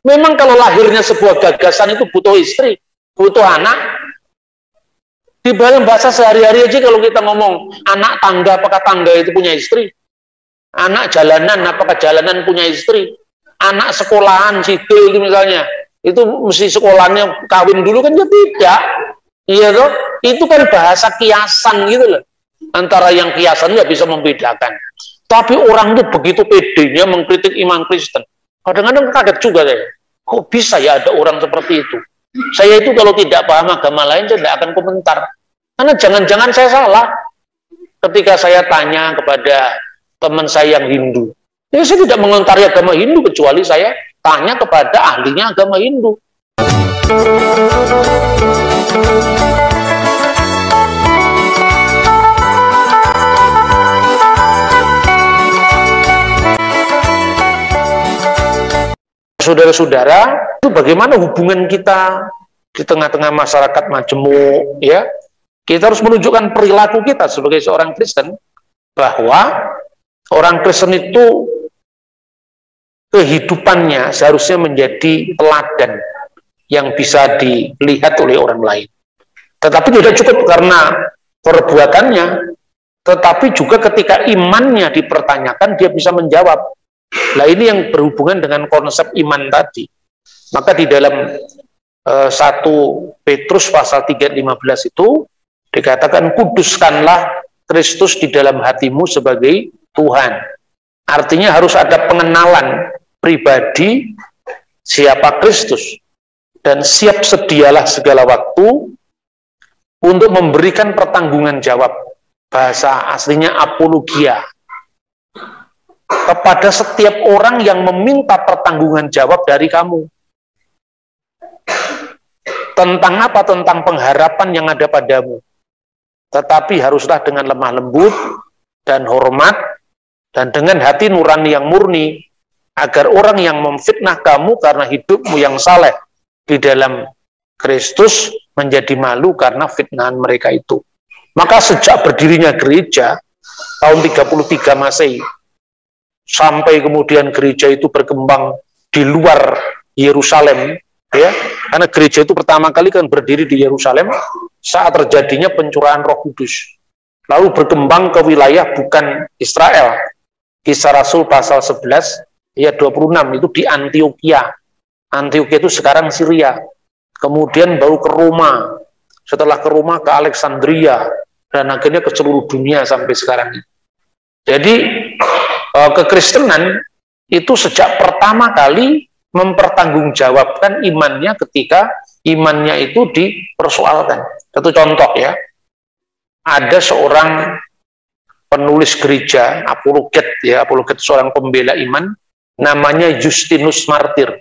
Memang kalau lahirnya sebuah gagasan itu butuh istri, butuh anak. Di dalam bahasa sehari-hari aja kalau kita ngomong anak tangga, apakah tangga itu punya istri? Anak jalanan, apakah jalanan punya istri? Anak sekolahan, sipil itu misalnya, itu mesti sekolahnya kawin dulu kan? Ya tidak. Iya toh? Itu kan bahasa kiasan gitu loh. Antara yang kiasan nggak bisa membedakan. Tapi orang itu begitu pedenya mengkritik iman Kristen. Kadang-kadang kaget juga saya. Kok bisa ya ada orang seperti itu? Saya itu kalau tidak paham agama lain, saya tidak akan komentar. Karena jangan-jangan saya salah. Ketika saya tanya kepada teman saya yang Hindu, ya saya tidak mengomentari agama Hindu, kecuali saya tanya kepada ahlinya agama Hindu. Saudara-saudara, itu bagaimana hubungan kita di tengah-tengah masyarakat majemuk, ya? Kita harus menunjukkan perilaku kita sebagai seorang Kristen, bahwa orang Kristen itu kehidupannya seharusnya menjadi teladan yang bisa dilihat oleh orang lain. Tetapi tidak cukup karena perbuatannya, tetapi juga ketika imannya dipertanyakan, dia bisa menjawab. Nah, ini yang berhubungan dengan konsep iman tadi. Maka di dalam 1 Petrus pasal 3:15 itu dikatakan, kuduskanlah Kristus di dalam hatimu sebagai Tuhan. Artinya harus ada pengenalan pribadi siapa Kristus, dan siap sedialah segala waktu untuk memberikan pertanggungan jawab. Bahasa aslinya apologia, kepada setiap orang yang meminta pertanggungan jawab dari kamu. Tentang apa? Tentang pengharapan yang ada padamu. Tetapi haruslah dengan lemah lembut dan hormat, dan dengan hati nurani yang murni, agar orang yang memfitnah kamu karena hidupmu yang saleh di dalam Kristus menjadi malu karena fitnahan mereka itu. Maka sejak berdirinya gereja tahun 33 Masehi, sampai kemudian gereja itu berkembang di luar Yerusalem, ya, karena gereja itu pertama kali kan berdiri di Yerusalem saat terjadinya pencurahan Roh Kudus, lalu berkembang ke wilayah bukan Israel. Kisah Rasul pasal 11 ayat 26 itu di Antioquia. Antioquia itu sekarang Syria. Kemudian baru ke Roma, setelah ke Roma ke Alexandria, dan akhirnya ke seluruh dunia sampai sekarang. Jadi kekristenan itu sejak pertama kali mempertanggungjawabkan imannya ketika imannya itu dipersoalkan. Satu contoh ya, ada seorang penulis gereja, apologet ya, apologet seorang pembela iman, namanya Justinus Martir.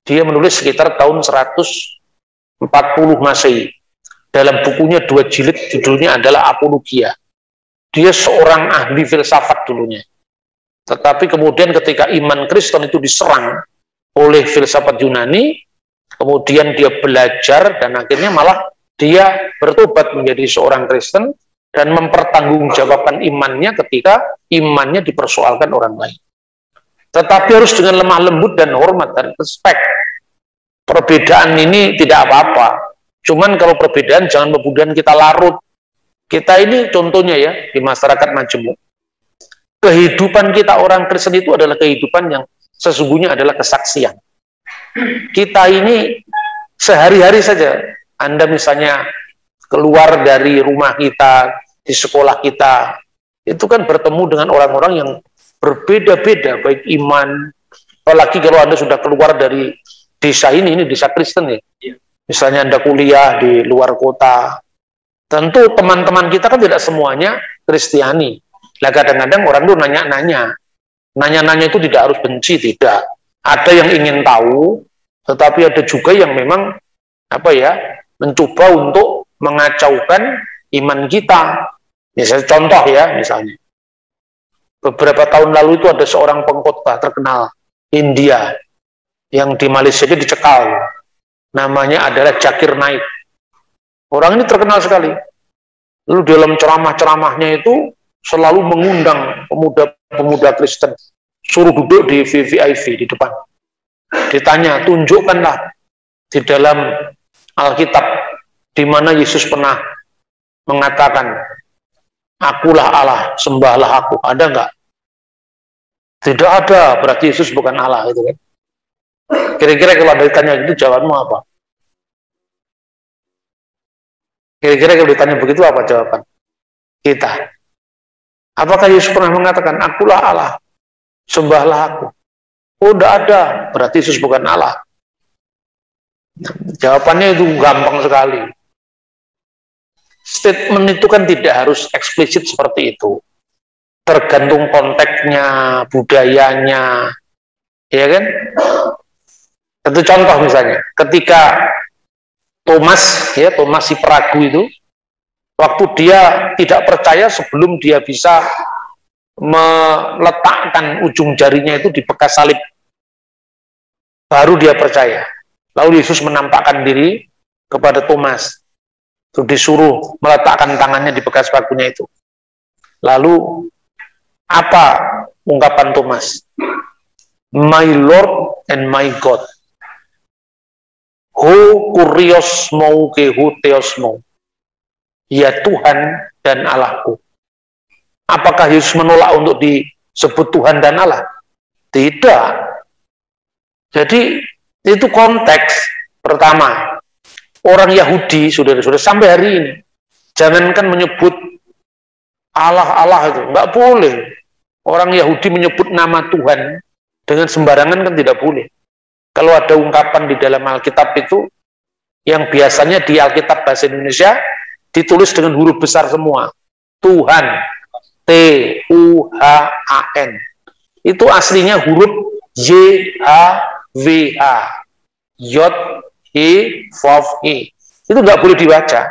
Dia menulis sekitar tahun 140 Masehi. Dalam bukunya 2 jilid, judulnya adalah Apologia. Dia seorang ahli filsafat dulunya. Tetapi kemudian ketika iman Kristen itu diserang oleh filsafat Yunani, kemudian dia belajar dan akhirnya malah dia bertobat menjadi seorang Kristen dan mempertanggungjawabkan imannya ketika imannya dipersoalkan orang lain. Tetapi harus dengan lemah lembut dan hormat dan respek. Perbedaan ini tidak apa-apa. Cuman kalau perbedaan jangan kemudian kita larut. Kita ini contohnya ya di masyarakat majemuk. Kehidupan kita orang Kristen itu adalah kehidupan yang sesungguhnya adalah kesaksian. Kita ini sehari-hari saja, Anda misalnya keluar dari rumah kita, di sekolah kita, itu kan bertemu dengan orang-orang yang berbeda-beda, baik iman, apalagi kalau Anda sudah keluar dari desa ini desa Kristen ya. Misalnya Anda kuliah di luar kota, tentu teman-teman kita kan tidak semuanya Kristiani. Lah kadang-kadang orang itu nanya-nanya itu tidak harus benci, tidak. Ada yang ingin tahu, tetapi ada juga yang memang mencoba untuk mengacaukan iman kita. Misalnya contoh ya, misalnya beberapa tahun lalu itu ada seorang pengkhotbah terkenal India yang di Malaysia dia dicekal. Namanya adalah Zakir Naik. Orang ini terkenal sekali. Lalu dalam ceramah-ceramahnya itu selalu mengundang pemuda-pemuda Kristen, suruh duduk di VVIP di depan. ditanya, tunjukkanlah di dalam Alkitab di mana Yesus pernah mengatakan, akulah Allah, sembahlah aku. Ada nggak? Tidak ada, berarti Yesus bukan Allah, gitu kan? Kira-kira kalau ada ditanya gitu, jawabanmu apa? Kira-kira kalau ditanya begitu, apa jawaban kita? Apakah Yesus pernah mengatakan, akulah Allah, sembahlah aku? Oh, tidak ada, berarti Yesus bukan Allah. Jawabannya itu gampang sekali. Statement itu kan tidak harus eksplisit seperti itu. Tergantung konteksnya, budayanya, ya kan? Satu contoh misalnya, ketika Thomas si peragu itu, waktu dia tidak percaya sebelum dia bisa meletakkan ujung jarinya itu di bekas salib, baru dia percaya. Lalu Yesus menampakkan diri kepada Thomas, itu disuruh meletakkan tangannya di bekas pakunya itu. Lalu apa ungkapan Thomas? My Lord and my God. Ho kurios mau ke ho theos mau. Ya Tuhan dan Allahku. Apakah Yesus menolak untuk disebut Tuhan dan Allah? Tidak. Jadi itu konteks. Pertama, orang Yahudi, saudara-saudara, sampai hari ini, jangankan menyebut Allah itu, nggak boleh. Orang Yahudi menyebut nama Tuhan dengan sembarangan kan tidak boleh. Kalau ada ungkapan di dalam Alkitab itu, yang biasanya di Alkitab bahasa Indonesia, ditulis dengan huruf besar semua. Tuhan, T-U-H-A-N. Itu aslinya huruf Y-H-W-H. Yod-He-Vav-He. Itu nggak boleh dibaca.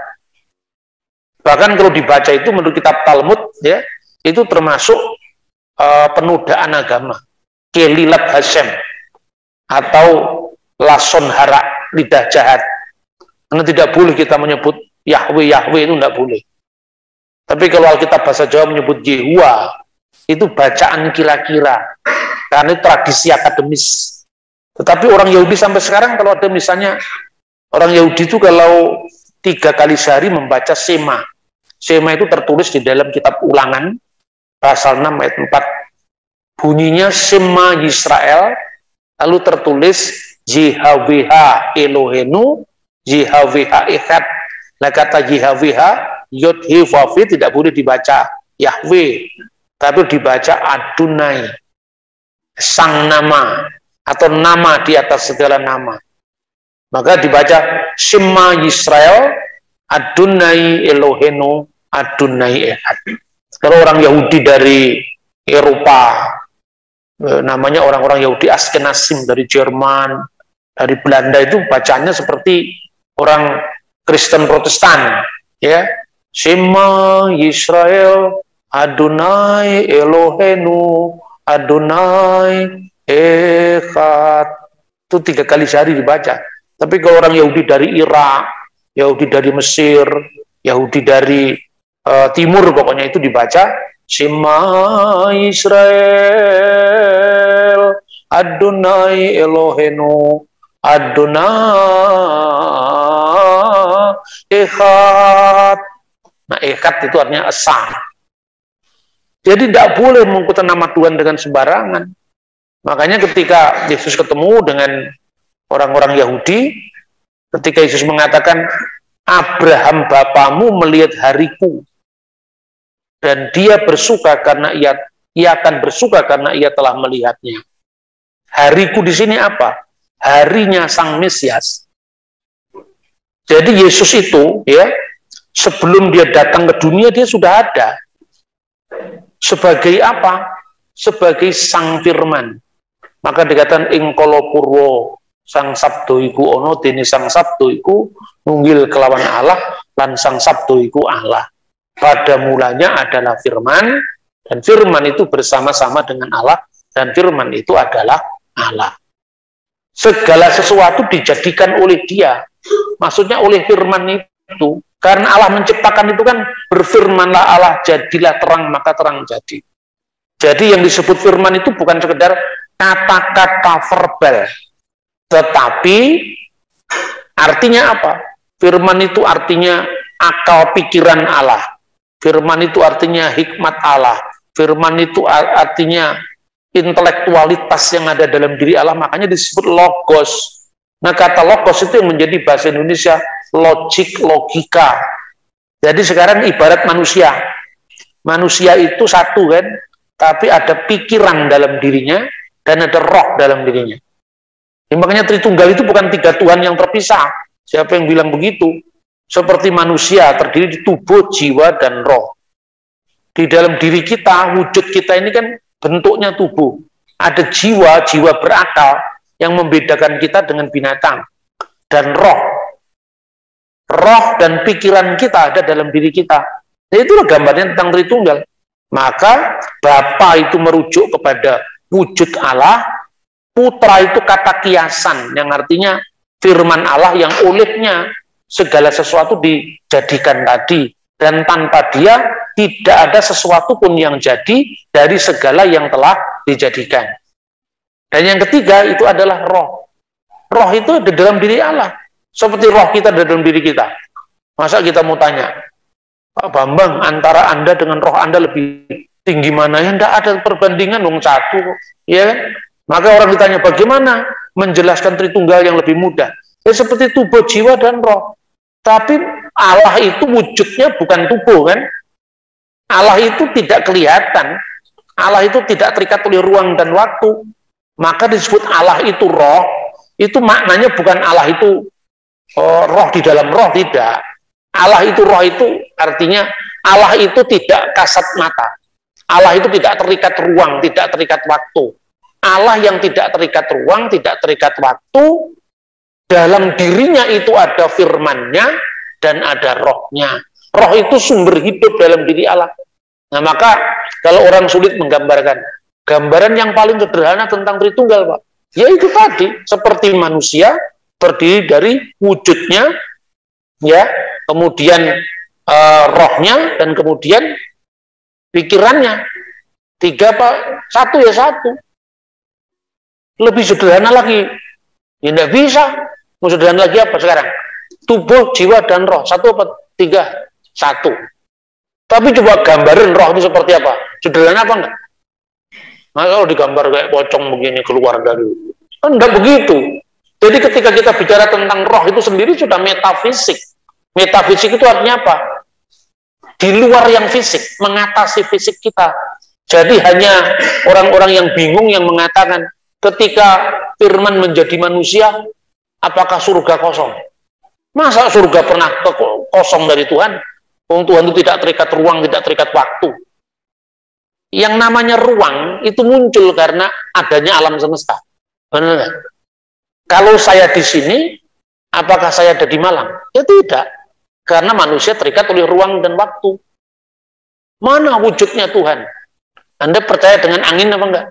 Bahkan kalau dibaca itu menurut kitab Talmud, ya, itu termasuk penodaan agama. Kelilat Hashem. Atau lason hara, lidah jahat. Karena tidak boleh kita menyebut Yahweh itu tidak boleh. Tapi kalau Alkitab bahasa Jawa menyebut Yehuwa, itu bacaan kira-kira. Karena itu tradisi akademis. Tetapi orang Yahudi sampai sekarang kalau ada misalnya, orang Yahudi itu kalau 3 kali sehari membaca Shema. Shema itu tertulis di dalam kitab Ulangan, pasal 6 ayat 4. Bunyinya Shema Yisrael, lalu tertulis JHWH Elohenu, JHWH Echad. Nah kata JHWH, Yod-He-Vav-He tidak boleh dibaca Yahweh, tapi dibaca Adonai, sang nama, atau nama di atas segala nama. Maka dibaca Shema Yisrael, Adonai Elohenu, Adonai Echad. Kalau orang Yahudi dari Eropa, namanya orang-orang Yahudi Askenazim dari Jerman, dari Belanda, itu bacanya seperti orang Kristen Protestan, ya. Shema Yisrael, Adonai Elohenu, Adonai Echad. Itu 3 kali sehari dibaca. Tapi kalau orang Yahudi dari Irak, Yahudi dari Mesir, Yahudi dari Timur, pokoknya itu dibaca Shema Yisrael, Adonai Elohenu, Adonai Echad. Nah, Echad itu artinya esa. Jadi tidak boleh mengikuti nama Tuhan dengan sembarangan. Makanya ketika Yesus ketemu dengan orang-orang Yahudi, ketika Yesus mengatakan, Abraham bapamu melihat hariku, dan dia bersuka karena ia akan bersuka karena ia telah melihatnya. Hariku di sini apa? Harinya Sang Mesias. Jadi Yesus itu, ya, sebelum dia datang ke dunia dia sudah ada. Sebagai apa? Sebagai Sang Firman. Maka dikatakan ingkolo purwo Sang Sabdo iku ono, dene Sang Sabdo iku nunggil kelawan Allah, lan Sang Sabdo iku Allah. Pada mulanya adalah Firman, dan Firman itu bersama-sama dengan Allah, dan Firman itu adalah Allah. Segala sesuatu dijadikan oleh Dia. Maksudnya oleh Firman itu. Karena Allah menciptakan itu kan, berfirmanlah Allah, jadilah terang, maka terang jadi. Jadi yang disebut firman itu bukan sekedar kata-kata verbal, Tetapi artinya apa? Firman itu artinya akal pikiran Allah. Firman itu artinya hikmat Allah. Firman itu artinya intelektualitas yang ada dalam diri Allah, makanya disebut logos. Nah, kata logos itu yang menjadi bahasa Indonesia logik, logika. Jadi sekarang ibarat manusia. Manusia itu satu kan, tapi ada pikiran dalam dirinya dan ada roh dalam dirinya. Ya, makanya Tritunggal itu bukan tiga Tuhan yang terpisah. Siapa yang bilang begitu? Seperti manusia terdiri di tubuh, jiwa, dan roh. Di dalam diri kita, wujud kita ini kan bentuknya tubuh. Ada jiwa, jiwa berakal yang membedakan kita dengan binatang. Dan roh. Roh dan pikiran kita ada dalam diri kita. Nah, itulah gambarnya tentang Tritunggal. Maka Bapa itu merujuk kepada wujud Allah, Putra itu kata kiasan, yang artinya firman Allah yang olehnya segala sesuatu dijadikan tadi. Dan tanpa dia tidak ada sesuatu pun yang jadi dari segala yang telah dijadikan. Dan yang ketiga itu adalah roh. Roh itu ada dalam diri Allah. Seperti roh kita ada dalam diri kita. Masa kita mau tanya, Pak Bambang, antara Anda dengan roh Anda lebih tinggi mana? Ya tidak ada perbandingan, dong, satu. Ya kan? Maka orang ditanya, bagaimana menjelaskan Tritunggal yang lebih mudah? Ya seperti tubuh, jiwa, dan roh. Tapi Allah itu wujudnya bukan tubuh, kan? Allah itu tidak kelihatan. Allah itu tidak terikat oleh ruang dan waktu. Maka disebut Allah itu roh. Itu maknanya bukan Allah itu roh di dalam roh, tidak. Allah itu roh itu artinya Allah itu tidak kasat mata. Allah itu tidak terikat ruang, tidak terikat waktu. Allah yang tidak terikat ruang, tidak terikat waktu, dalam dirinya itu ada firman-Nya dan ada rohnya. Roh itu sumber hidup dalam diri Allah. Nah, maka kalau orang sulit menggambarkan, gambaran yang paling sederhana tentang Tritunggal, Pak, ya itu tadi, seperti manusia terdiri dari wujudnya, ya, kemudian rohnya, dan kemudian pikirannya. Tiga, Pak, satu ya satu. Lebih sederhana lagi, ya tidak bisa. Mau sederhana lagi apa sekarang? Tubuh, jiwa, dan roh. Satu apa? Tiga? Satu. Tapi coba gambarin roh itu seperti apa? Sederhana apa enggak? Nah, kalau digambar kayak pocong begini keluar dari, kan enggak begitu. Jadi ketika kita bicara tentang roh itu sendiri sudah metafisik. Metafisik itu artinya apa? Di luar yang fisik, mengatasi fisik kita. Jadi hanya orang-orang yang bingung yang mengatakan, ketika firman menjadi manusia, apakah surga kosong? Masa surga pernah kosong dari Tuhan? Tuhan itu tidak terikat ruang, tidak terikat waktu. Yang namanya ruang itu muncul karena adanya alam semesta. Benar nggak? Kalau saya di sini, apakah saya ada di Malang? Ya tidak. Karena manusia terikat oleh ruang dan waktu. Mana wujudnya Tuhan? Anda percaya dengan angin apa enggak?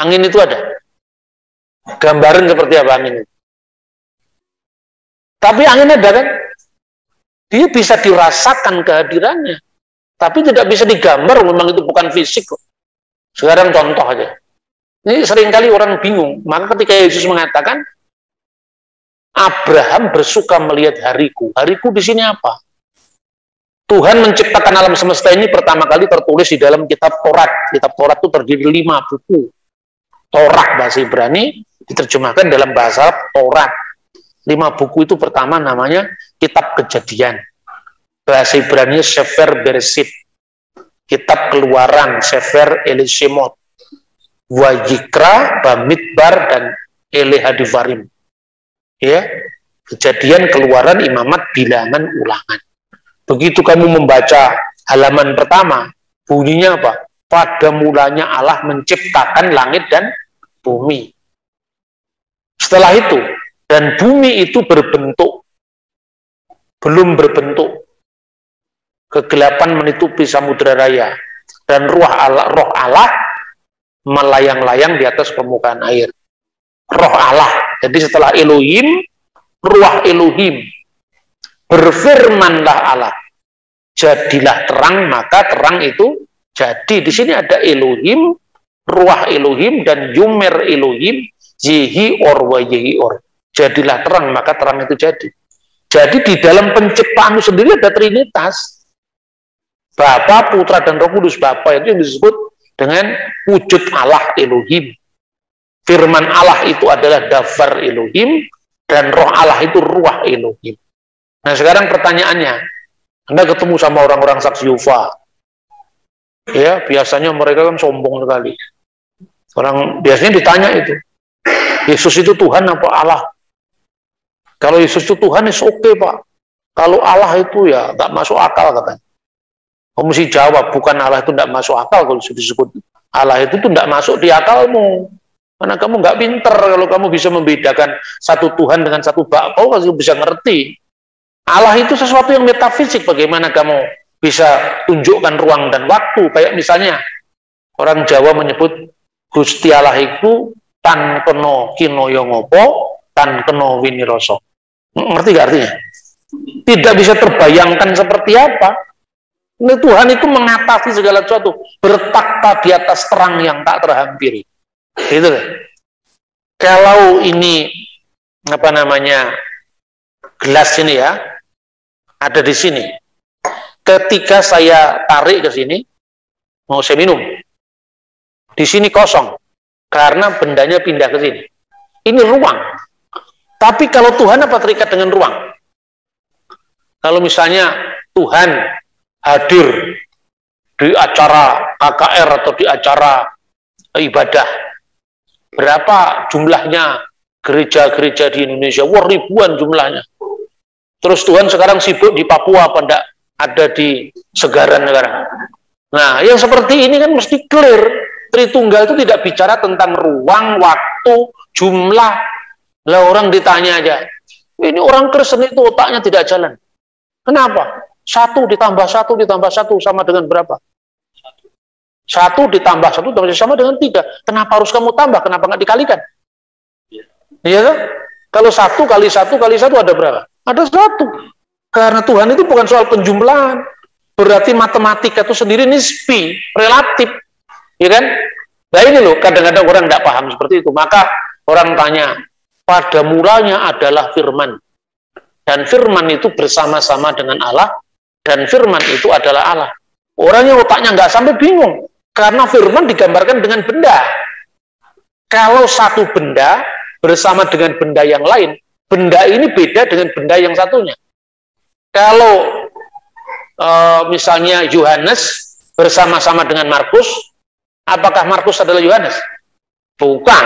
Angin itu ada. Gambaran seperti apa angin itu? Tapi angin ada kan? Dia bisa dirasakan kehadirannya. Tapi tidak bisa digambar, memang itu bukan fisik kok. Sekarang contoh aja. Ini seringkali orang bingung. Maka ketika Yesus mengatakan, Abraham bersuka melihat hariku. Hariku di sini apa? Tuhan menciptakan alam semesta ini pertama kali tertulis di dalam kitab Taurat. Kitab Taurat itu terdiri 5 buku. Taurat bahasa Ibrani diterjemahkan dalam bahasa Taurat. 5 buku itu pertama namanya Kitab Kejadian. Bahasa Ibrani Sefer Bereshit. Kitab Keluaran Sefer Elishemot. Wayikra, Bamidbar, dan Elehadivarim. Ya, Kejadian, Keluaran, Imamat, Bilangan, Ulangan. Begitu kamu membaca halaman pertama, bunyinya apa? Pada mulanya Allah menciptakan langit dan bumi. Setelah itu, dan bumi itu berbentuk, belum berbentuk. Kegelapan menutupi samudera raya, dan roh Allah melayang-layang di atas permukaan air. Roh Allah. Jadi setelah Elohim, ruah Elohim. Berfirmanlah Allah, jadilah terang, maka terang itu jadi. Di sini ada Elohim, ruah Elohim, dan Yumer Elohim, Yehi Or wa Yehi Or. jadilah terang, maka terang itu jadi. Jadi di dalam penciptaan itu sendiri ada Trinitas. Bapa, Putra, dan Roh Kudus. Bapa itu yang disebut dengan wujud Allah Elohim. Firman Allah itu adalah Dafar Elohim, dan Roh Allah itu Ruah Elohim. Nah sekarang pertanyaannya, Anda ketemu sama orang-orang saksi Yehova, ya biasanya mereka kan sombong sekali. Orang biasanya ditanya itu, Yesus itu Tuhan apa Allah? Kalau Yesus itu Tuhan, is oke Pak. Kalau Allah itu ya nggak masuk akal katanya. Kamu mesti jawab, bukan Allah itu nggak masuk akal kalau disebut Allah itu tuh nggak masuk di akalmu. Karena kamu nggak pinter kalau kamu bisa membedakan satu Tuhan dengan satu bakpao, kamu bisa ngerti. Allah itu sesuatu yang metafisik. Bagaimana kamu bisa tunjukkan ruang dan waktu? Kayak misalnya orang Jawa menyebut Gusti Allah itu tan keno kinoyo ngopo, tan keno winiroso. Ngerti gak artinya? Tidak bisa terbayangkan seperti apa. Ini Tuhan itu mengatasi segala sesuatu, bertakhta di atas terang yang tak terhampiri. Itu kan? Kalau ini apa namanya gelas ini ya, ada di sini. Ketika saya tarik ke sini, mau saya minum, di sini kosong karena bendanya pindah ke sini. Ini ruang. Tapi kalau Tuhan apa terikat dengan ruang? Kalau misalnya Tuhan hadir di acara KKR atau di acara ibadah, berapa jumlahnya gereja-gereja di Indonesia? Wah, ribuan jumlahnya. Terus Tuhan sekarang sibuk di Papua, apa enggak? Ada di Segaran sekarang. Nah, yang seperti ini kan mesti clear. Tritunggal itu tidak bicara tentang ruang, waktu, jumlah. Lah orang ditanya aja, ini orang Kristen itu otaknya tidak jalan. Kenapa? 1 ditambah 1 ditambah 1 sama dengan berapa? 1 ditambah 1 sama dengan 3. Kenapa harus kamu tambah? Kenapa nggak dikalikan? Iya kan? Kalau 1 kali 1 kali 1 ada berapa? Ada 1. Karena Tuhan itu bukan soal penjumlahan. Berarti matematika itu sendiri nisbi, relatif. Ya kan? Nah ini loh, kadang-kadang orang nggak paham seperti itu. Maka orang tanya, pada mulanya adalah firman. Dan firman itu bersama-sama dengan Allah. Dan firman itu adalah Allah. Orangnya otaknya nggak sampai bingung. Karena firman digambarkan dengan benda. Kalau satu benda bersama dengan benda yang lain, benda ini beda dengan benda yang satunya. Kalau misalnya Yohanes bersama-sama dengan Markus, apakah Markus adalah Yohanes? Bukan.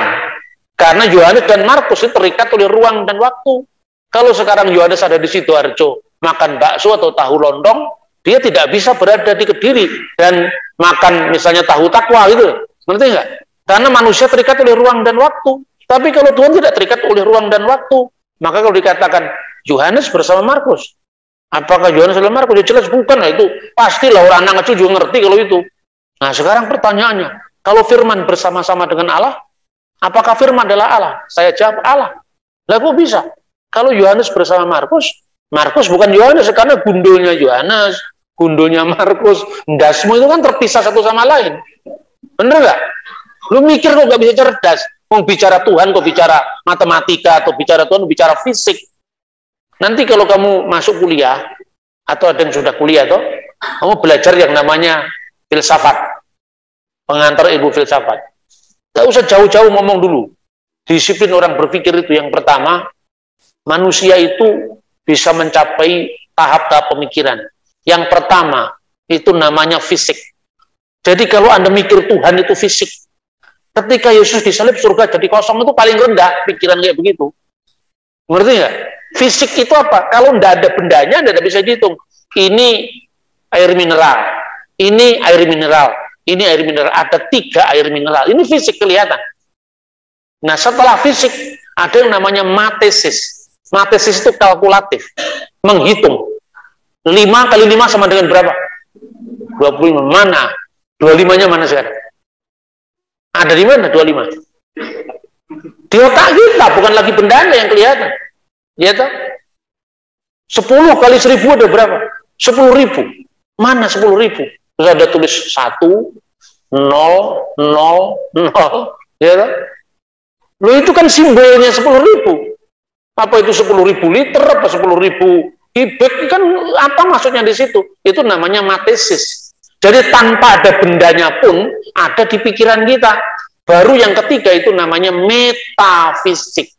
Karena Yohanes dan Markus itu terikat oleh ruang dan waktu. Kalau sekarang Yohanes ada di Sidoarjo, makan bakso atau tahu lontong, dia tidak bisa berada di Kediri dan makan misalnya tahu takwa gitu. Ngerti nggak? Karena manusia terikat oleh ruang dan waktu. Tapi kalau Tuhan tidak terikat oleh ruang dan waktu, maka kalau dikatakan Yohanes bersama Markus, apakah Yohanes adalah Markus? Ya jelas bukan lah, itu pastilah orang anak kecil juga ngerti kalau itu. Nah sekarang pertanyaannya, kalau firman bersama-sama dengan Allah, apakah firman adalah Allah? Saya jawab Allah. Lah kok bisa? Kalau Yohanes bersama Markus, Markus bukan Yohanes karena gundulnya Yohanes, gundulnya Markus, ndasmu itu kan terpisah satu sama lain. Bener nggak? Lu mikir kok nggak bisa cerdas? Mau bicara Tuhan kok bicara matematika, atau bicara Tuhan bicara fisik. Nanti kalau kamu masuk kuliah, atau ada yang sudah kuliah toh, kamu belajar yang namanya filsafat, pengantar ilmu filsafat. Gak usah jauh-jauh ngomong dulu. Disiplin orang berpikir itu yang pertama, manusia itu bisa mencapai tahap-tahap pemikiran. Yang pertama, itu namanya fisik. Jadi kalau Anda mikir Tuhan itu fisik, ketika Yesus disalib surga jadi kosong itu paling rendah pikiran kayak begitu. Ngerti nggak? Fisik itu apa? Kalau tidak ada bendanya, tidak bisa dihitung. Ini air mineral, ini air mineral, ini air mineral. Ada 3 air mineral. Ini fisik kelihatan. Nah setelah fisik, ada yang namanya matesis. Matesis itu kalkulatif, menghitung. 5 kali 5 sama dengan berapa? 25. Mana? 25-nya mana sekarang? Ada di mana 25? Di otak kita, bukan lagi bendanya yang kelihatan. Ya toh? 10 kali 1000 ada berapa? 10.000. Mana 10.000? Terus ada tulis 1, 0, 0, 0. Ya toh? Loh itu kan simbolnya 10.000. Apa itu 10.000 liter, apa 10.000 kubik, kan apa maksudnya di situ? Itu namanya matesis. Jadi tanpa ada bendanya pun ada di pikiran kita. Baru yang ketiga itu namanya metafisik.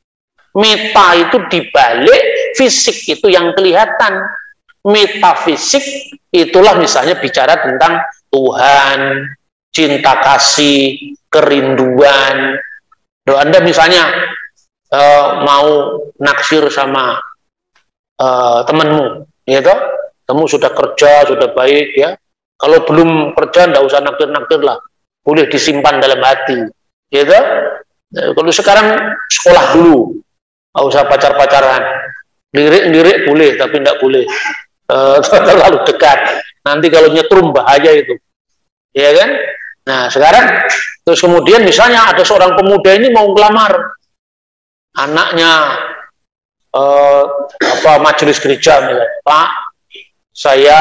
Meta itu dibalik, fisik itu yang kelihatan. Metafisik itulah misalnya bicara tentang Tuhan, cinta kasih, kerinduan. Anda misalnya mau naksir sama temanmu, ya toh? Kamu sudah kerja, sudah baik ya. Kalau belum kerja, nggak usah naksir-naksir lah. Boleh disimpan dalam hati, ya toh? Kalau sekarang sekolah dulu, nggak usah pacar-pacaran. Lirik-lirik boleh, tapi nggak boleh terlalu dekat. Nanti kalau nyetrum bahaya itu, ya kan? Nah sekarang, terus kemudian misalnya ada seorang pemuda ini mau ngelamar anaknya majelis gereja, misalnya, Pak, saya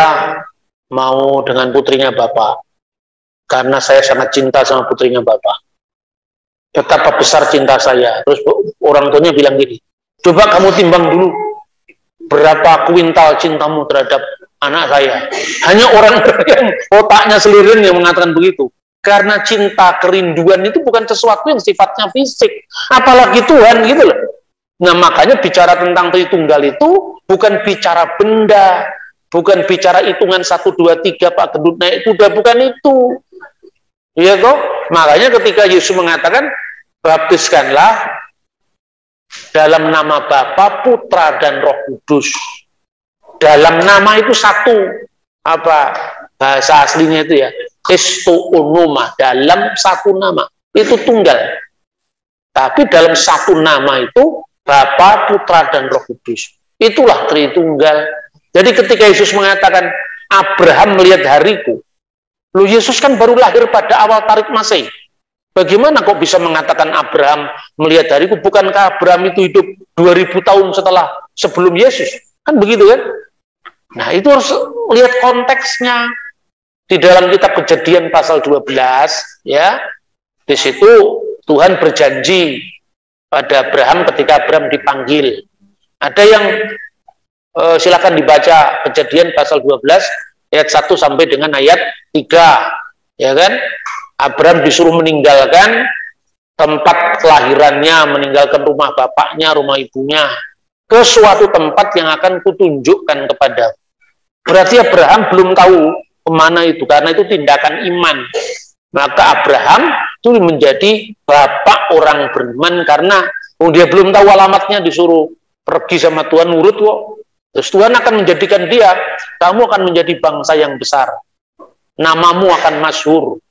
mau dengan putrinya Bapak karena saya sangat cinta sama putrinya Bapak. Betapa besar cinta saya. Terus orang tuanya bilang gini, coba kamu timbang dulu berapa kuintal cintamu terhadap anak saya. Hanya orang yang otaknya selirin yang mengatakan begitu. Karena cinta, kerinduan itu bukan sesuatu yang sifatnya fisik, apalagi Tuhan gitu loh. Nah makanya bicara tentang Tritunggal itu bukan bicara benda, bukan bicara hitungan 1, 2, 3 Pak Gendut naik kuda, bukan itu. Ya toh? Makanya ketika Yesus mengatakan baptiskanlah dalam nama Bapa, Putra dan Roh Kudus. Dalam nama itu satu, apa bahasa aslinya itu ya, Istoonoma, dalam satu nama, itu tunggal. Tapi dalam satu nama itu Bapa, Putra dan Roh Kudus. Itulah Tritunggal. Jadi ketika Yesus mengatakan Abraham melihat hariku, loh Yesus kan baru lahir pada awal tarik Masehi. Bagaimana kok bisa mengatakan Abraham melihat hariku? Bukankah Abraham itu hidup 2000 tahun sebelum Yesus? Kan begitu kan? Nah itu harus lihat konteksnya. Di dalam kitab Kejadian pasal 12, ya, di situ Tuhan berjanji pada Abraham ketika Abraham dipanggil. Ada yang silakan dibaca Kejadian pasal 12 ayat 1 sampai dengan ayat 3, ya kan? Abraham disuruh meninggalkan tempat kelahirannya, meninggalkan rumah bapaknya, rumah ibunya, ke suatu tempat yang akan kutunjukkan kepada. Berarti Abraham belum tahu kemana itu, karena itu tindakan iman. Maka Abraham itu menjadi bapak orang beriman karena dia belum tahu alamatnya, disuruh pergi sama Tuhan, nurut kok. Terus Tuhan akan menjadikan dia, kamu akan menjadi bangsa yang besar, namamu akan masyhur.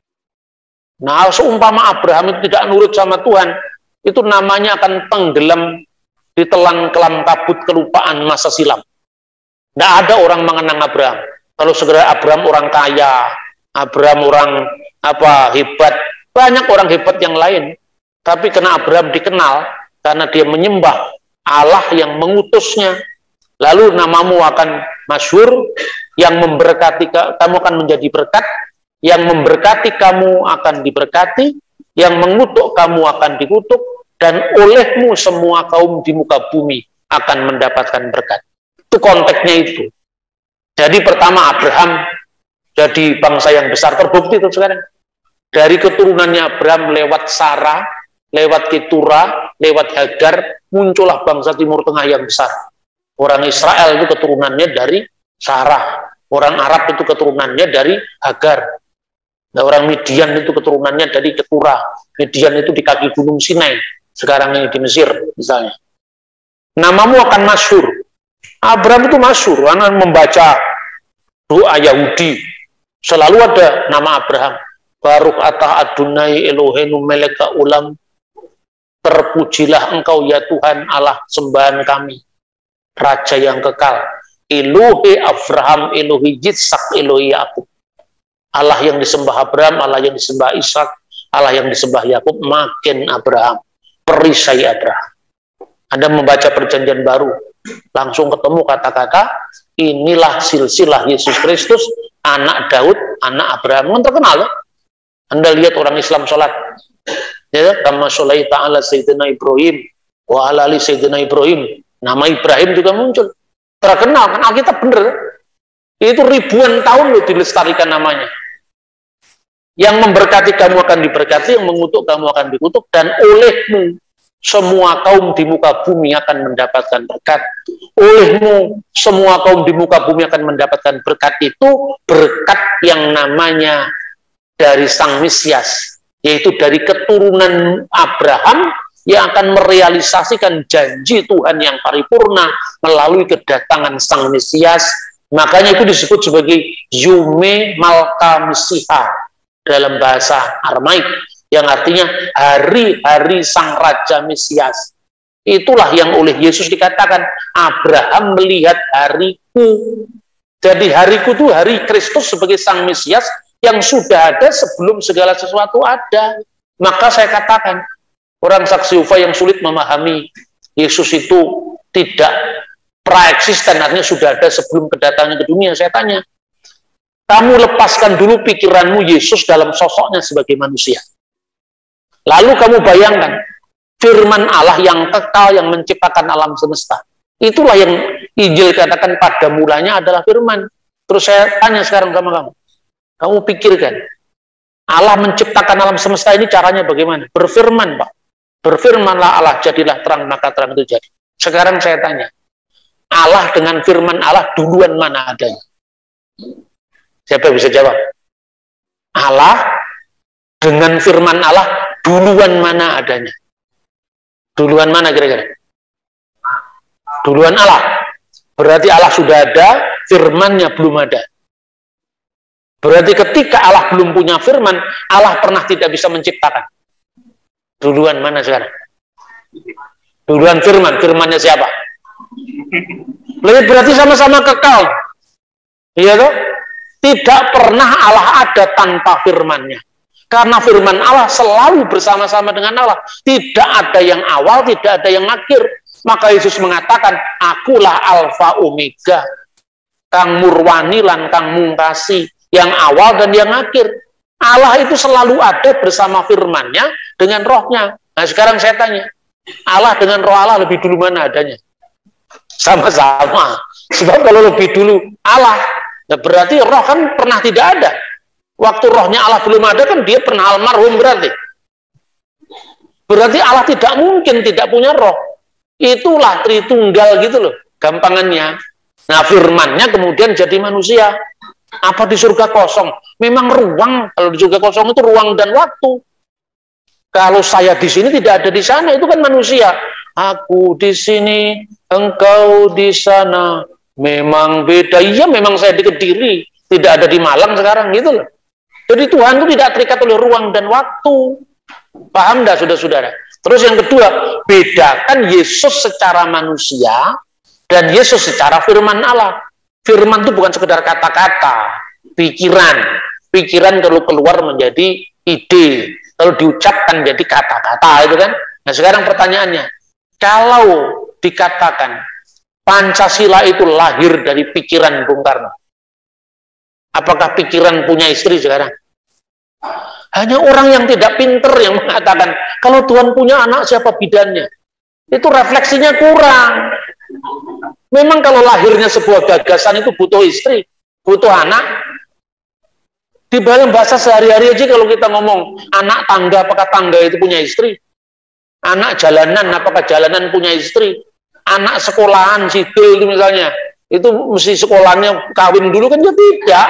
Nah, seumpama Abraham itu tidak nurut sama Tuhan, itu namanya akan tenggelam di telan kelam kabut kelupaan masa silam. Tidak ada orang mengenang Abraham. Kalau segera Abraham orang kaya, Abraham orang hebat, banyak orang hebat yang lain. Tapi karena Abraham dikenal, karena dia menyembah Allah yang mengutusnya, lalu namamu akan masyhur, yang memberkati kamu akan menjadi berkat, yang memberkati kamu akan diberkati, yang mengutuk kamu akan dikutuk, dan olehmu semua kaum di muka bumi akan mendapatkan berkat. Itu konteksnya itu. Jadi pertama Abraham jadi bangsa yang besar, terbukti itu sekarang. Dari keturunannya Abraham lewat Sarah, lewat Ketura, lewat Hagar, muncullah bangsa Timur Tengah yang besar. Orang Israel itu keturunannya dari Sarah, orang Arab itu keturunannya dari Hagar. Nah, orang Midian itu keturunannya dari Ketura. Midian itu di kaki gunung Sinai, sekarang ini di Mesir misalnya. Namamu akan masyhur. Abraham itu masyhur, karena membaca doa Yahudi selalu ada nama Abraham. Baruch atah Adonai Eloheinu melek ulam, terpujilah engkau ya Tuhan Allah sembahan kami, Raja yang kekal, Elohe Abraham, Elohe Yitzhak, Elohe Yakub. Allah yang disembah Abraham, Allah yang disembah Ishak, Allah yang disembah Yakub, makin Abraham, perisai Abraham. Anda membaca perjanjian baru, langsung ketemu kata-kata, inilah silsilah Yesus Kristus, anak Daud, anak Abraham. Kan terkenal ya? Anda lihat orang Islam sholat, ya, kama sholaita ala Sayyidina Ibrahim, wa ala ali Sayyidina Ibrahim, Nama Ibrahim juga muncul. Terkenal, kan Alkitab bener. Itu ribuan tahun loh dilestarikan namanya. Yang memberkati kamu akan diberkati, yang mengutuk kamu akan dikutuk, dan olehmu semua kaum di muka bumi akan mendapatkan berkat. Olehmu semua kaum di muka bumi akan mendapatkan berkat. Itu berkat yang namanya dari Sang Mesias, yaitu dari keturunan Abraham yang akan merealisasikan janji Tuhan yang paripurna melalui kedatangan Sang Mesias. Makanya itu disebut sebagai Yume Malka Mesiha dalam bahasa Aramaik, yang artinya hari-hari Sang Raja Mesias. Itulah yang oleh Yesus dikatakan, Abraham melihat hariku. Jadi hariku itu hari Kristus sebagai Sang Mesias yang sudah ada sebelum segala sesuatu ada. Maka saya katakan, orang saksi Yehova yang sulit memahami Yesus itu tidak praeksisten, artinya sudah ada sebelum kedatangannya ke dunia. Saya tanya, kamu lepaskan dulu pikiranmu Yesus dalam sosoknya sebagai manusia. Lalu kamu bayangkan, firman Allah yang kekal, yang menciptakan alam semesta. Itulah yang Injil katakan pada mulanya adalah firman. Terus saya tanya sekarang sama kamu, kamu pikirkan, Allah menciptakan alam semesta ini caranya bagaimana? Berfirman, Pak. Berfirmanlah Allah, jadilah terang, maka terang itu jadi. Sekarang saya tanya, Allah dengan firman Allah duluan mana adanya? Siapa bisa jawab? Allah dengan firman Allah duluan mana adanya? Duluan mana kira-kira? Duluan Allah. Berarti Allah sudah ada, firmannya belum ada. Berarti ketika Allah belum punya firman, Allah pernah tidak bisa menciptakan. Duluan mana sekarang? Duluan firman, firmannya siapa? Berarti sama-sama kekal. Iya toh? Tidak pernah Allah ada tanpa firmannya. Karena firman Allah selalu bersama-sama dengan Allah. Tidak ada yang awal, tidak ada yang akhir. Maka Yesus mengatakan, akulah Alfa Omega, Kang Murwani lan Kang Mungkasi, yang awal dan yang akhir. Allah itu selalu ada bersama firmannya dengan rohnya. Nah sekarang saya tanya, Allah dengan roh Allah lebih dulu mana adanya? Sama-sama. Sebab kalau lebih dulu Allah, ya berarti roh kan pernah tidak ada. Waktu rohnya Allah belum ada kan dia pernah almarhum berarti. Berarti Allah tidak mungkin tidak punya roh. Itulah Tritunggal gitu loh, gampangannya. Nah firmannya kemudian jadi manusia. Apa di surga kosong? Memang ruang, kalau di surga kosong itu ruang dan waktu. Kalau saya di sini tidak ada di sana, itu kan manusia. Aku di sini, engkau di sana. Memang beda. Iya, memang saya di Kediri, tidak ada di Malang sekarang gitu loh. Jadi Tuhan itu tidak terikat oleh ruang dan waktu. Paham enggak, saudara-saudara? Terus yang kedua, bedakan Yesus secara manusia dan Yesus secara firman Allah. Firman itu bukan sekedar kata-kata, pikiran. Pikiran kalau keluar menjadi ide, kalau diucapkan jadi kata-kata, itu kan. Nah sekarang pertanyaannya, kalau dikatakan Pancasila itu lahir dari pikiran Bung Karno, apakah pikiran punya istri sekarang? Hanya orang yang tidak pinter yang mengatakan, kalau Tuhan punya anak siapa bidannya? Itu refleksinya kurang. Memang kalau lahirnya sebuah gagasan itu butuh istri, butuh anak. Di dalam bahasa sehari-hari aja kalau kita ngomong anak tangga, apakah tangga itu punya istri? Anak jalanan, apakah jalanan punya istri? Anak sekolahan, sipil itu misalnya, itu mesti sekolahnya kawin dulu kan ya tidak.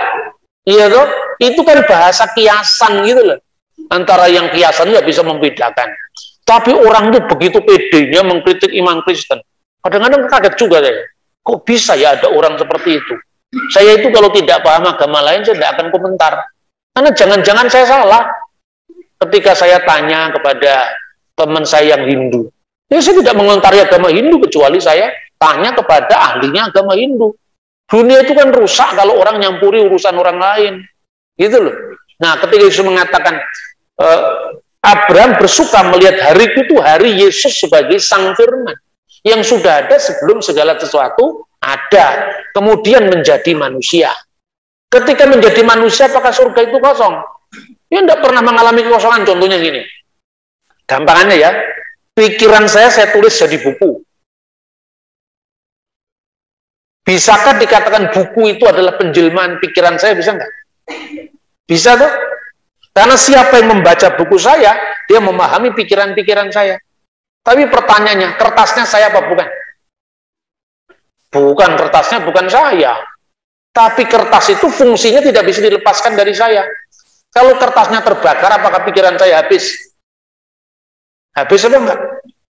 Iya toh? Itu kan bahasa kiasan gitu loh. Antara yang kiasan nggak bisa membedakan. Tapi orang itu begitu pedenya mengkritik iman Kristen. Kadang-kadang kaget juga saya. Kok bisa ya ada orang seperti itu? Saya itu kalau tidak paham agama lain, saya tidak akan komentar. Karena jangan-jangan saya salah. Ketika saya tanya kepada teman saya yang Hindu, ya saya tidak mengomentari agama Hindu, kecuali saya tanya kepada ahlinya agama Hindu. Dunia itu kan rusak kalau orang nyampuri urusan orang lain. Gitu loh. Nah, ketika Yesus mengatakan, Abraham bersuka melihat hariku itu hari Yesus sebagai Sang Firman. Yang sudah ada sebelum segala sesuatu ada, kemudian menjadi manusia. Ketika menjadi manusia, apakah surga itu kosong? Ya tidak pernah mengalami kekosongan. Contohnya gini, gampangannya ya, pikiran saya tulis jadi buku. Bisakah dikatakan buku itu adalah penjelmaan pikiran saya? Bisa nggak? Bisa tuh. Karena siapa yang membaca buku saya, dia memahami pikiran-pikiran saya. Tapi pertanyaannya, kertasnya saya apa bukan? Bukan, kertasnya bukan saya. Tapi kertas itu fungsinya tidak bisa dilepaskan dari saya. Kalau kertasnya terbakar, apakah pikiran saya habis? Habis apa enggak?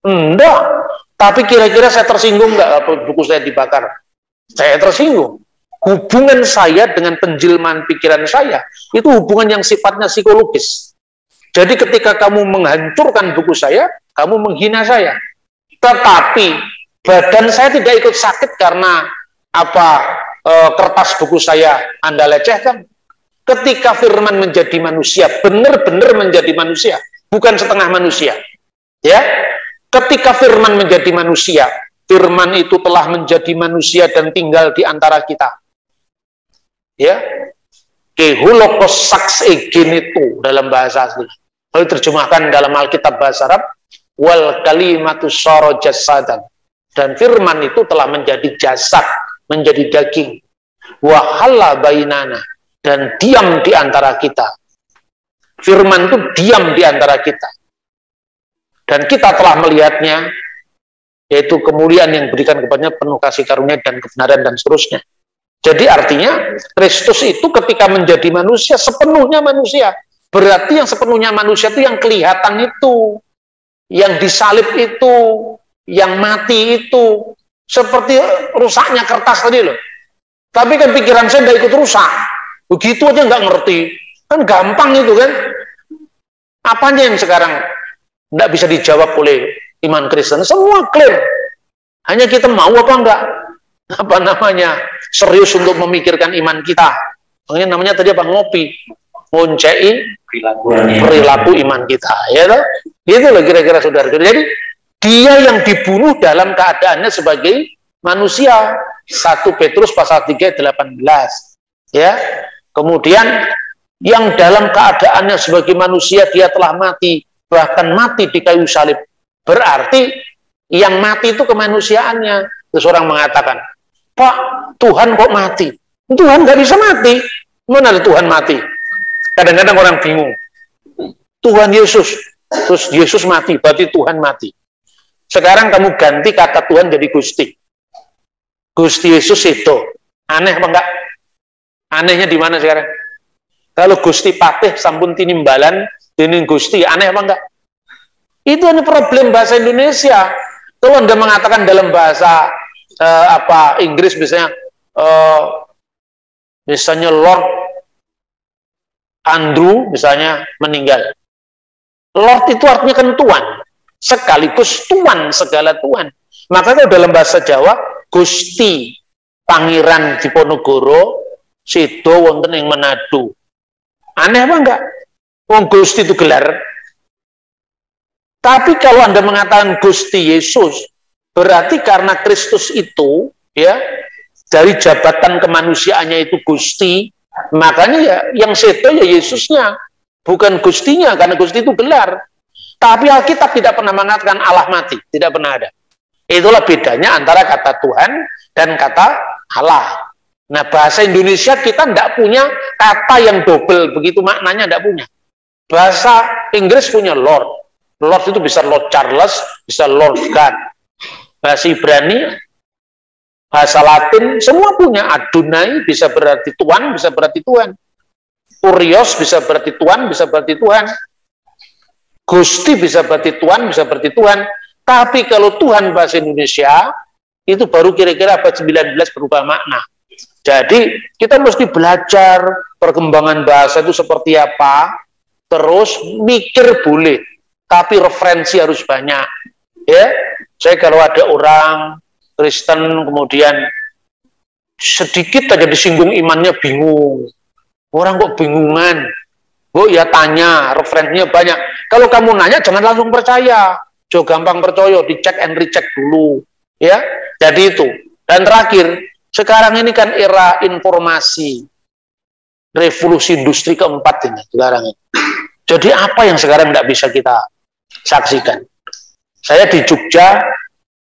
Enggak. Tapi kira-kira saya tersinggung enggak kalau buku saya dibakar? Saya tersinggung. Hubungan saya dengan penjelmaan pikiran saya, itu hubungan yang sifatnya psikologis. Jadi ketika kamu menghancurkan buku saya, kamu menghina saya. Tetapi badan saya tidak ikut sakit karena kertas buku saya Anda lecehkan. Ketika firman menjadi manusia, benar-benar menjadi manusia, bukan setengah manusia. Ya, ketika firman menjadi manusia, firman itu telah menjadi manusia dan tinggal di antara kita. Ya, kehulokos saks egen itu dalam bahasa asli. Kalau diterjemahkan dalam Alkitab bahasa Arab, wal kalimatu sara jasadan. Dan firman itu telah menjadi jasad, menjadi daging. Wahalla bainana, dan diam di antara kita. Firman itu diam di antara kita. Dan kita telah melihatnya, yaitu kemuliaan yang diberikan kepadanya, penuh kasih karunia dan kebenaran dan seterusnya. Jadi artinya Kristus itu ketika menjadi manusia, sepenuhnya manusia. Berarti yang sepenuhnya manusia itu yang kelihatan itu, yang disalib itu, yang mati itu, seperti rusaknya kertas tadi loh. Tapi kan pikiran saya tidak ikut rusak. Begitu aja nggak ngerti. Kan gampang itu kan. Apanya yang sekarang tidak bisa dijawab oleh iman Kristen? Semua clear. Hanya kita mau apa enggak? Serius untuk memikirkan iman kita. Makanya namanya tadi apa? Ngopi. Ngoncei perilaku iman kita. Ya toh? Itu loh kira-kira saudara. Jadi dia yang dibunuh dalam keadaannya sebagai manusia. 1 Petrus pasal 3 ayat 18. Ya. Kemudian yang dalam keadaannya sebagai manusia dia telah mati, bahkan mati di kayu salib. Berarti yang mati itu kemanusiaannya. Terus orang mengatakan, Pak, Tuhan kok mati? Tuhan nggak bisa mati. Mana ada Tuhan mati? Kadang-kadang orang bingung. Tuhan Yesus, terus Yesus mati, berarti Tuhan mati. Sekarang kamu ganti kata Tuhan jadi Gusti. Gusti Yesus itu aneh apa enggak? Anehnya di mana sekarang? Kalau Gusti Patih sampun tinimbalan dening Gusti, aneh apa enggak? Itu hanya problem bahasa Indonesia. Kalau Anda mengatakan dalam bahasa Inggris misalnya Lord Andrew misalnya meninggal. Lord itu artinya kan Tuan, sekaligus Tuan segala Tuan. Maka kalau dalam bahasa Jawa Gusti Pangeran Diponegoro Sido wonten ing Manado. Aneh apa enggak? Wong Gusti itu gelar. Tapi kalau Anda mengatakan Gusti Yesus, berarti karena Kristus itu ya dari jabatan kemanusiaannya itu Gusti, makanya ya yang sedo ya Yesusnya, bukan Gustinya, karena Gusti itu gelar. Tapi Alkitab tidak pernah mengatakan Allah mati, tidak pernah ada. Itulah bedanya antara kata Tuhan dan kata Allah. Nah, bahasa Indonesia kita tidak punya kata yang double, begitu maknanya tidak punya. Bahasa Inggris punya Lord. Lord itu bisa Lord Charles, bisa Lord God. Bahasa Ibrani, bahasa Latin, semua punya. Adonai bisa berarti Tuhan, bisa berarti Tuhan. Kurios bisa berarti Tuhan, bisa berarti Tuhan. Gusti bisa berarti Tuhan, bisa berarti Tuhan. Tapi kalau Tuhan bahasa Indonesia, itu baru kira-kira abad 19 berubah makna. Jadi kita mesti belajar perkembangan bahasa itu seperti apa, terus mikir boleh, tapi referensi harus banyak. Ya, saya kalau ada orang Kristen kemudian sedikit aja disinggung imannya bingung. Orang kok bingungan? Bu ya tanya, referensinya banyak. Kalau kamu nanya jangan langsung percaya. Jangan gampang percaya, dicek and recheck dulu. Ya, jadi itu. Dan terakhir, sekarang ini kan era informasi, revolusi industri keempat ini sekarang ini. Jadi apa yang sekarang tidak bisa kita saksikan? Saya di Jogja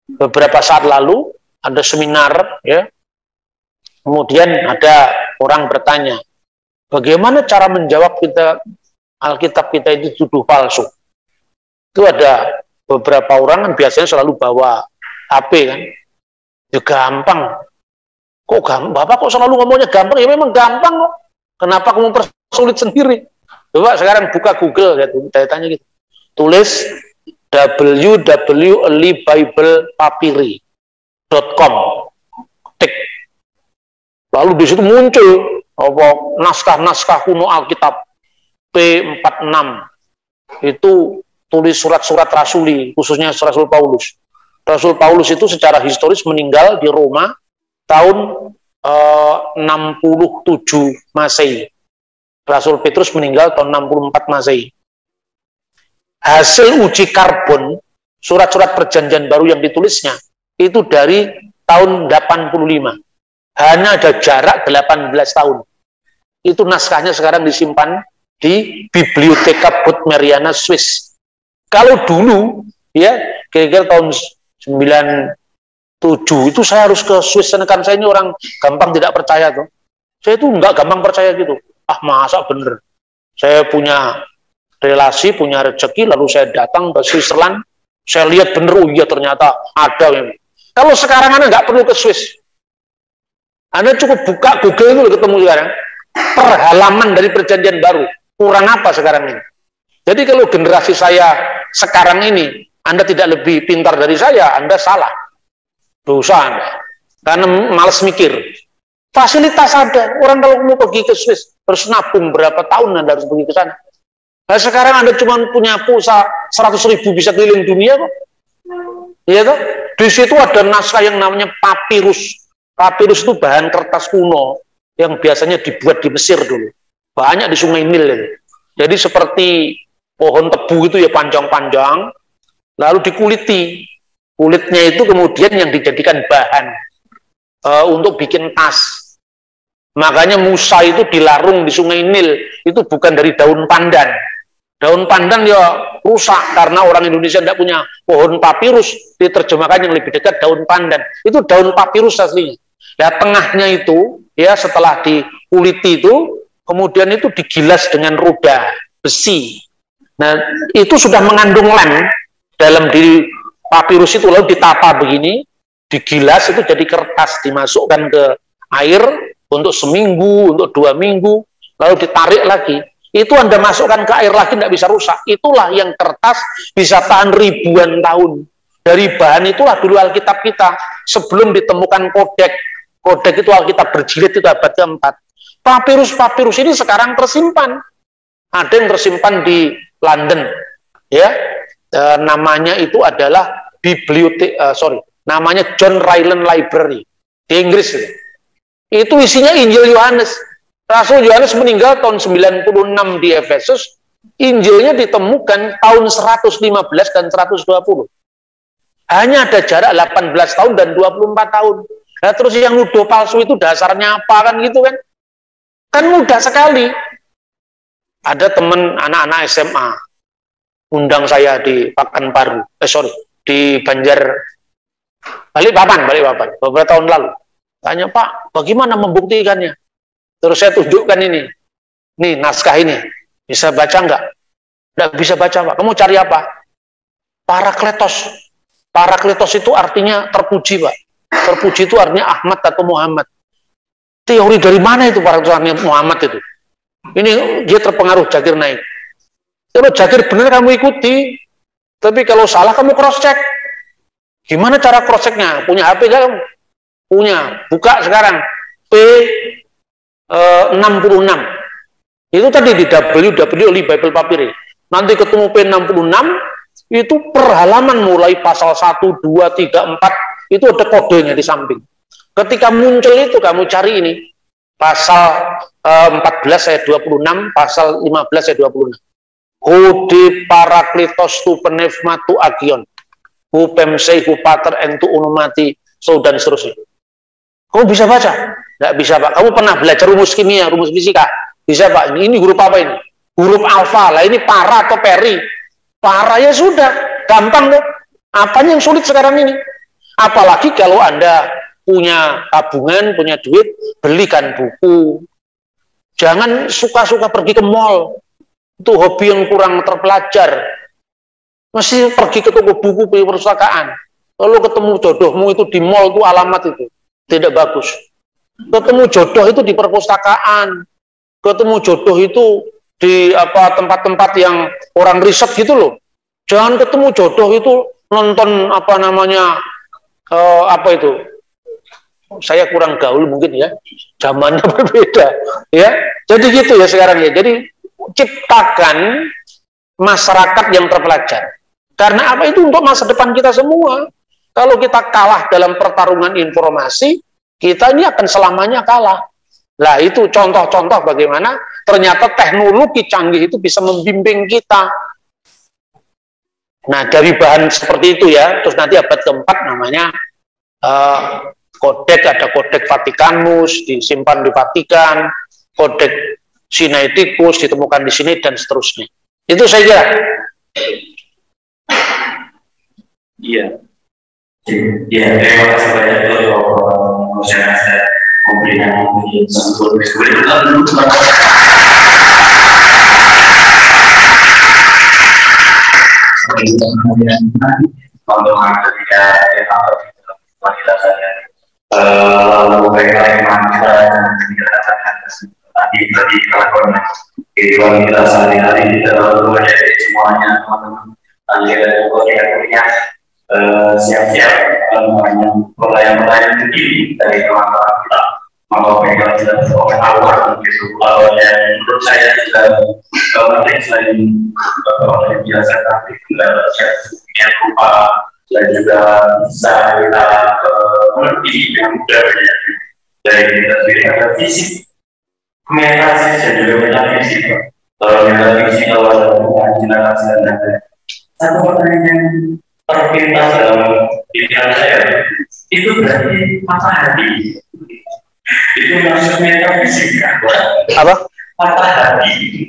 beberapa saat lalu ada seminar ya Kemudian ada orang bertanya, bagaimana cara menjawab kita Alkitab kita itu tuduh palsu? Itu ada beberapa orang kan biasanya selalu bawa HP kan. Ya gampang. Kok gampang? Bapak kok selalu ngomongnya gampang? Ya memang gampang kok. Kenapa kamu persulit sendiri? Coba sekarang buka Google gitu, tanya gitu. Tulis www.libiblepapyri.com. Tik. Lalu di situ muncul naskah-naskah kuno Alkitab P46. Itu tulis surat-surat rasuli, khususnya Rasul Paulus. Rasul Paulus itu secara historis meninggal di Roma tahun 67 Masehi. Rasul Petrus meninggal tahun 64 Masehi. Hasil uji karbon surat-surat perjanjian baru yang ditulisnya itu dari tahun 85. Hanya ada jarak 18 tahun. Itu naskahnya sekarang disimpan di Bibliotheca Bodmeriana Swiss. Kalau dulu ya kira-kira tahun 97 itu saya harus ke Swiss, karena saya ini orang gampang tidak percaya tuh. Saya itu nggak gampang percaya gitu. Ah masa bener. Saya punya relasi, punya rezeki, lalu saya datang ke Switzerland, saya lihat bener, oh iya ternyata ada memang. Kalau sekarang Anda nggak perlu ke Swiss. Anda cukup buka Google itu ketemu sekarang. Per halaman dari perjanjian baru. Kurang apa sekarang ini? Jadi kalau generasi saya sekarang ini, Anda tidak lebih pintar dari saya, Anda salah. Dosa Anda. Karena malas mikir. Fasilitas ada. Orang kalau mau pergi ke Swiss, harus nabung berapa tahun Anda harus pergi ke sana. Nah sekarang Anda cuma punya pulsa 100.000 bisa keliling dunia kok. Iya toh? Di situ ada naskah yang namanya papirus. Papirus itu bahan kertas kuno yang biasanya dibuat di Mesir dulu. Banyak di Sungai Nil ini. Jadi seperti pohon tebu itu ya panjang-panjang, lalu dikuliti. Kulitnya itu kemudian yang dijadikan bahan untuk bikin tas. Makanya Musa itu dilarung di Sungai Nil, itu bukan dari daun pandan. Daun pandan ya rusak karena orang Indonesia tidak punya pohon papirus, diterjemahkan yang lebih dekat daun pandan. Itu daun papirus aslinya. Ya tengahnya itu ya setelah dikuliti itu kemudian itu digilas dengan roda besi. Nah itu sudah mengandung lem dalam diri papirus itu, lalu ditata begini, digilas itu jadi kertas, dimasukkan ke air untuk seminggu, untuk 2 minggu, lalu ditarik lagi. Itu Anda masukkan ke air lagi tidak bisa rusak. Itulah yang kertas bisa tahan ribuan tahun. Dari bahan itulah dulu Alkitab kita sebelum ditemukan kodek. Kodek itu Alkitab berjilid itu abad ke-4. Papirus-papirus ini sekarang tersimpan. Ada yang tersimpan di London, ya. Namanya itu adalah namanya John Ryland Library di Inggris. Itu isinya Injil Yohanes. Rasul Yohanes meninggal tahun 96 di Efesus. Injilnya ditemukan tahun 115 dan 120. Hanya ada jarak 18 tahun dan 24 tahun. Nah, terus yang nuduh palsu itu dasarnya apa kan gitu kan? Kan mudah sekali. Ada teman anak-anak SMA undang saya di Pekanbaru, di Balikpapan beberapa tahun lalu. Tanya, Pak, bagaimana membuktikannya? Terus saya tunjukkan ini. Nih, naskah ini. Bisa baca nggak? Nggak bisa baca, Pak. Kamu cari apa? Parakletos. Parakletos itu artinya terpuji, Pak. Terpuji itu artinya Ahmad atau Muhammad. Teori dari mana itu parakletos Muhammad itu? Ini dia terpengaruh Zakir Naik. Kalau Zakir benar kamu ikuti. Tapi kalau salah kamu cross check. Gimana cara cross checknya? Punya HP nggak kamu? Punya. Buka sekarang. P66. Itu tadi di www.libiblepapyri. Nanti ketemu P66, itu per halaman mulai pasal 1, 2, 3, 4, itu ada kodenya di samping. Ketika muncul itu kamu cari ini. Pasal 14 ayat 26, pasal 15 ayat 26. Hode parakletos tu penefmatu agion. Hupemsei hupater entu unumati, so dan seterusnya. Kamu bisa baca? Nggak bisa, Pak. Kamu pernah belajar rumus kimia, rumus fisika? Bisa, Pak. Ini huruf apa ini? Huruf alfa. Lah ini para atau peri? Para ya sudah. Gampang deh. Apanya yang sulit sekarang ini? Apalagi kalau Anda punya tabungan, punya duit, belikan buku. Jangan suka-suka pergi ke mall. Itu hobi yang kurang terpelajar. Mesti pergi ke toko buku, perpustakaan. Lalu ketemu jodohmu itu di mall, itu alamat itu. Tidak bagus. Ketemu jodoh itu di perpustakaan. Ketemu jodoh itu di tempat-tempat yang orang riset gitu loh. Jangan ketemu jodoh itu nonton saya kurang gaul mungkin ya, zamannya berbeda ya. Jadi gitu ya sekarang ya. Jadi ciptakan masyarakat yang terpelajar. Karena apa? Itu untuk masa depan kita semua. Kalau kita kalah dalam pertarungan informasi, kita ini akan selamanya kalah. Nah, itu contoh-contoh bagaimana ternyata teknologi canggih itu bisa membimbing kita. Nah, dari bahan seperti itu ya, terus nanti abad keempat namanya kodek, ada kodek Vatikanus, disimpan di Vatikan, kodek Sinaiticus ditemukan di sini, dan seterusnya. Itu saya kira. Iya. Iya, terima kasih banyak untuk saya memberikan siap-siap pertanyaan-pertanyaan tinggi dari teman-teman kita. Mau pegang jelas awal gitu. Dan menurut saya juga penting selain biasa tapi juga yang rupa dan juga bisa kita mengerti yang mudah dari kita sendiri ada fisik, metafisik dan juga metafisik. Kalau metafisik kalau ada generasi dan ada satu pertanyaan yang terpintas dalam pikiran saya itu berarti matahari. Itu maksud metafisik apa? Matahari.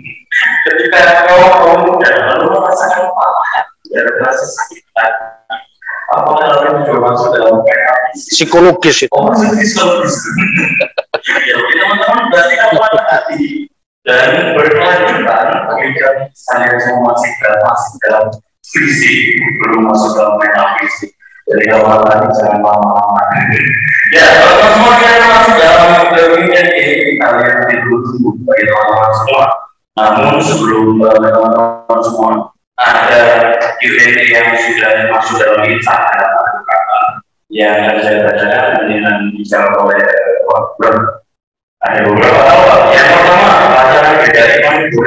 Ketika kau muda lalu merasakan patah dan rasa sakit hati, apakah orang juga masuk dalam metafisik? Psikologis itu. Oh, psikologis. Ya, teman-teman berarti kan patah hati dan berkelanjutan. Ketika saya semua masih dalam fisik, belum masuk dalam metafisik. Jadi kalau tadi jangan lama-lama. Ya, kalau semua yang masuk dalam dunia ini kalian dulu bagi teman-teman semua. Namun sebelum teman-teman semua ada Q&A yang sudah masuk dalam insan yang saya bacakan dengan dijawab oleh beberapa. Ada beberapa awal. Yang pertama pelajaran dari Manipur.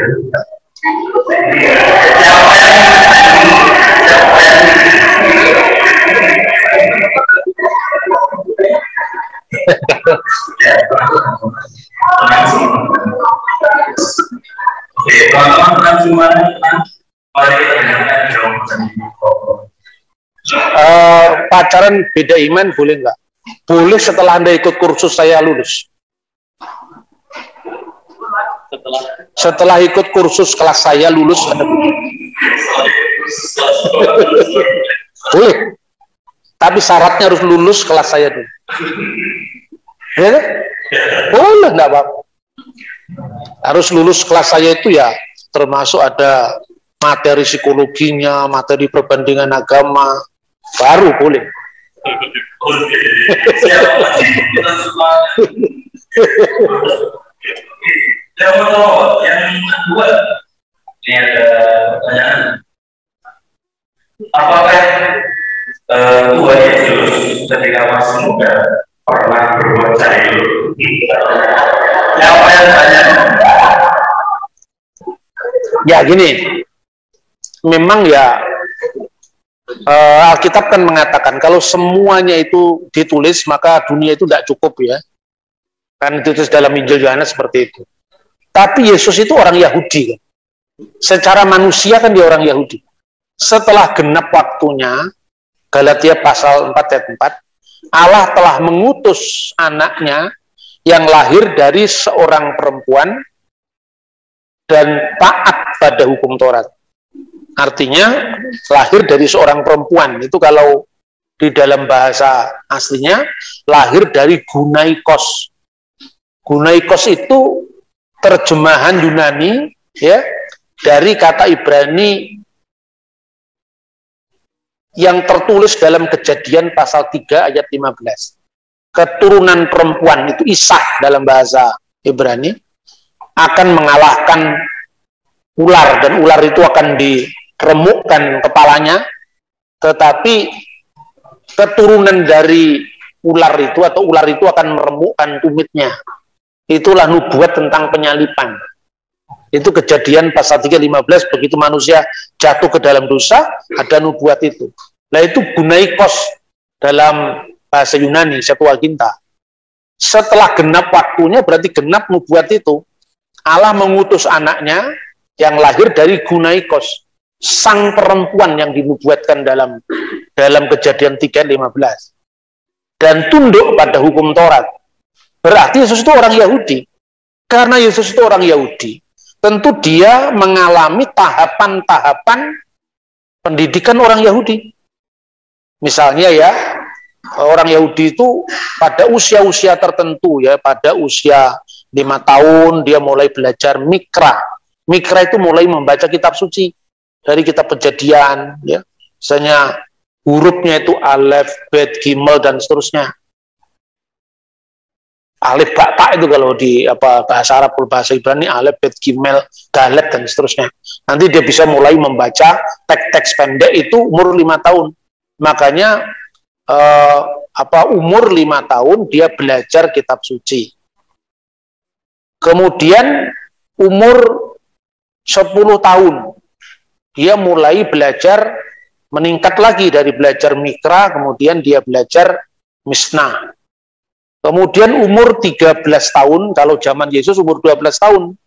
Oke, teman-teman cuma pacaran beda iman boleh nggak? Boleh setelah Anda ikut kursus saya lulus. Setelah ikut kursus kelas saya lulus Anda boleh. Tapi syaratnya harus lulus kelas saya dulu. Ya kan? Boleh, enggak apa-apa. Harus lulus kelas saya itu ya, termasuk ada materi psikologinya, materi perbandingan agama, baru boleh. Yang kedua, ini ada pertanyaan. Apakah Tuhan Yesus ketika masih muda pernah berbuat jahil? Siapa yang tanya? Ya gini, memang ya Alkitab kan mengatakan kalau semuanya itu ditulis maka dunia itu tidak cukup ya. Kan ditulis dalam Injil Yohanes seperti itu. Tapi Yesus itu orang Yahudi kan. Secara manusia kan dia orang Yahudi. Setelah genap waktunya, Galatia pasal 4 ayat 4, Allah telah mengutus anaknya yang lahir dari seorang perempuan dan taat pada hukum Taurat. Artinya lahir dari seorang perempuan. Itu kalau di dalam bahasa aslinya lahir dari gunaikos. Gunaikos itu terjemahan Yunani ya dari kata Ibrani yang tertulis dalam Kejadian pasal 3 ayat 15. Keturunan perempuan itu Ishak dalam bahasa Ibrani akan mengalahkan ular, dan ular itu akan diremukkan kepalanya, tetapi keturunan dari ular itu atau ular itu akan meremukkan tumitnya. Itulah nubuat tentang penyalipan. Itu Kejadian pasal 3:15, begitu manusia jatuh ke dalam dosa, ada nubuat itu. Nah itu gunaikos dalam bahasa Yunani, Septuaginta. Setelah genap waktunya, berarti genap nubuat itu. Allah mengutus anaknya yang lahir dari gunaikos, sang perempuan yang dinubuatkan dalam Kejadian 3:15. Dan tunduk pada hukum Taurat. Berarti Yesus itu orang Yahudi. Karena Yesus itu orang Yahudi, tentu dia mengalami tahapan-tahapan pendidikan orang Yahudi. Misalnya ya, orang Yahudi itu pada usia-usia tertentu ya, pada usia 5 tahun dia mulai belajar mikra. Mikra itu mulai membaca kitab suci dari kitab Kejadian ya. Misalnya hurufnya itu alef, bet, gimel dan seterusnya. Alif bapak itu kalau di bahasa Arab, bahasa Ibrani alif, bet, gimel, dalet dan seterusnya. Nanti dia bisa mulai membaca teks-teks pendek itu umur 5 tahun. Makanya umur 5 tahun dia belajar kitab suci. Kemudian umur 10 tahun dia mulai belajar, meningkat lagi dari belajar mikra, kemudian dia belajar misnah. Kemudian umur 13 tahun, kalau zaman Yesus umur 12 tahun,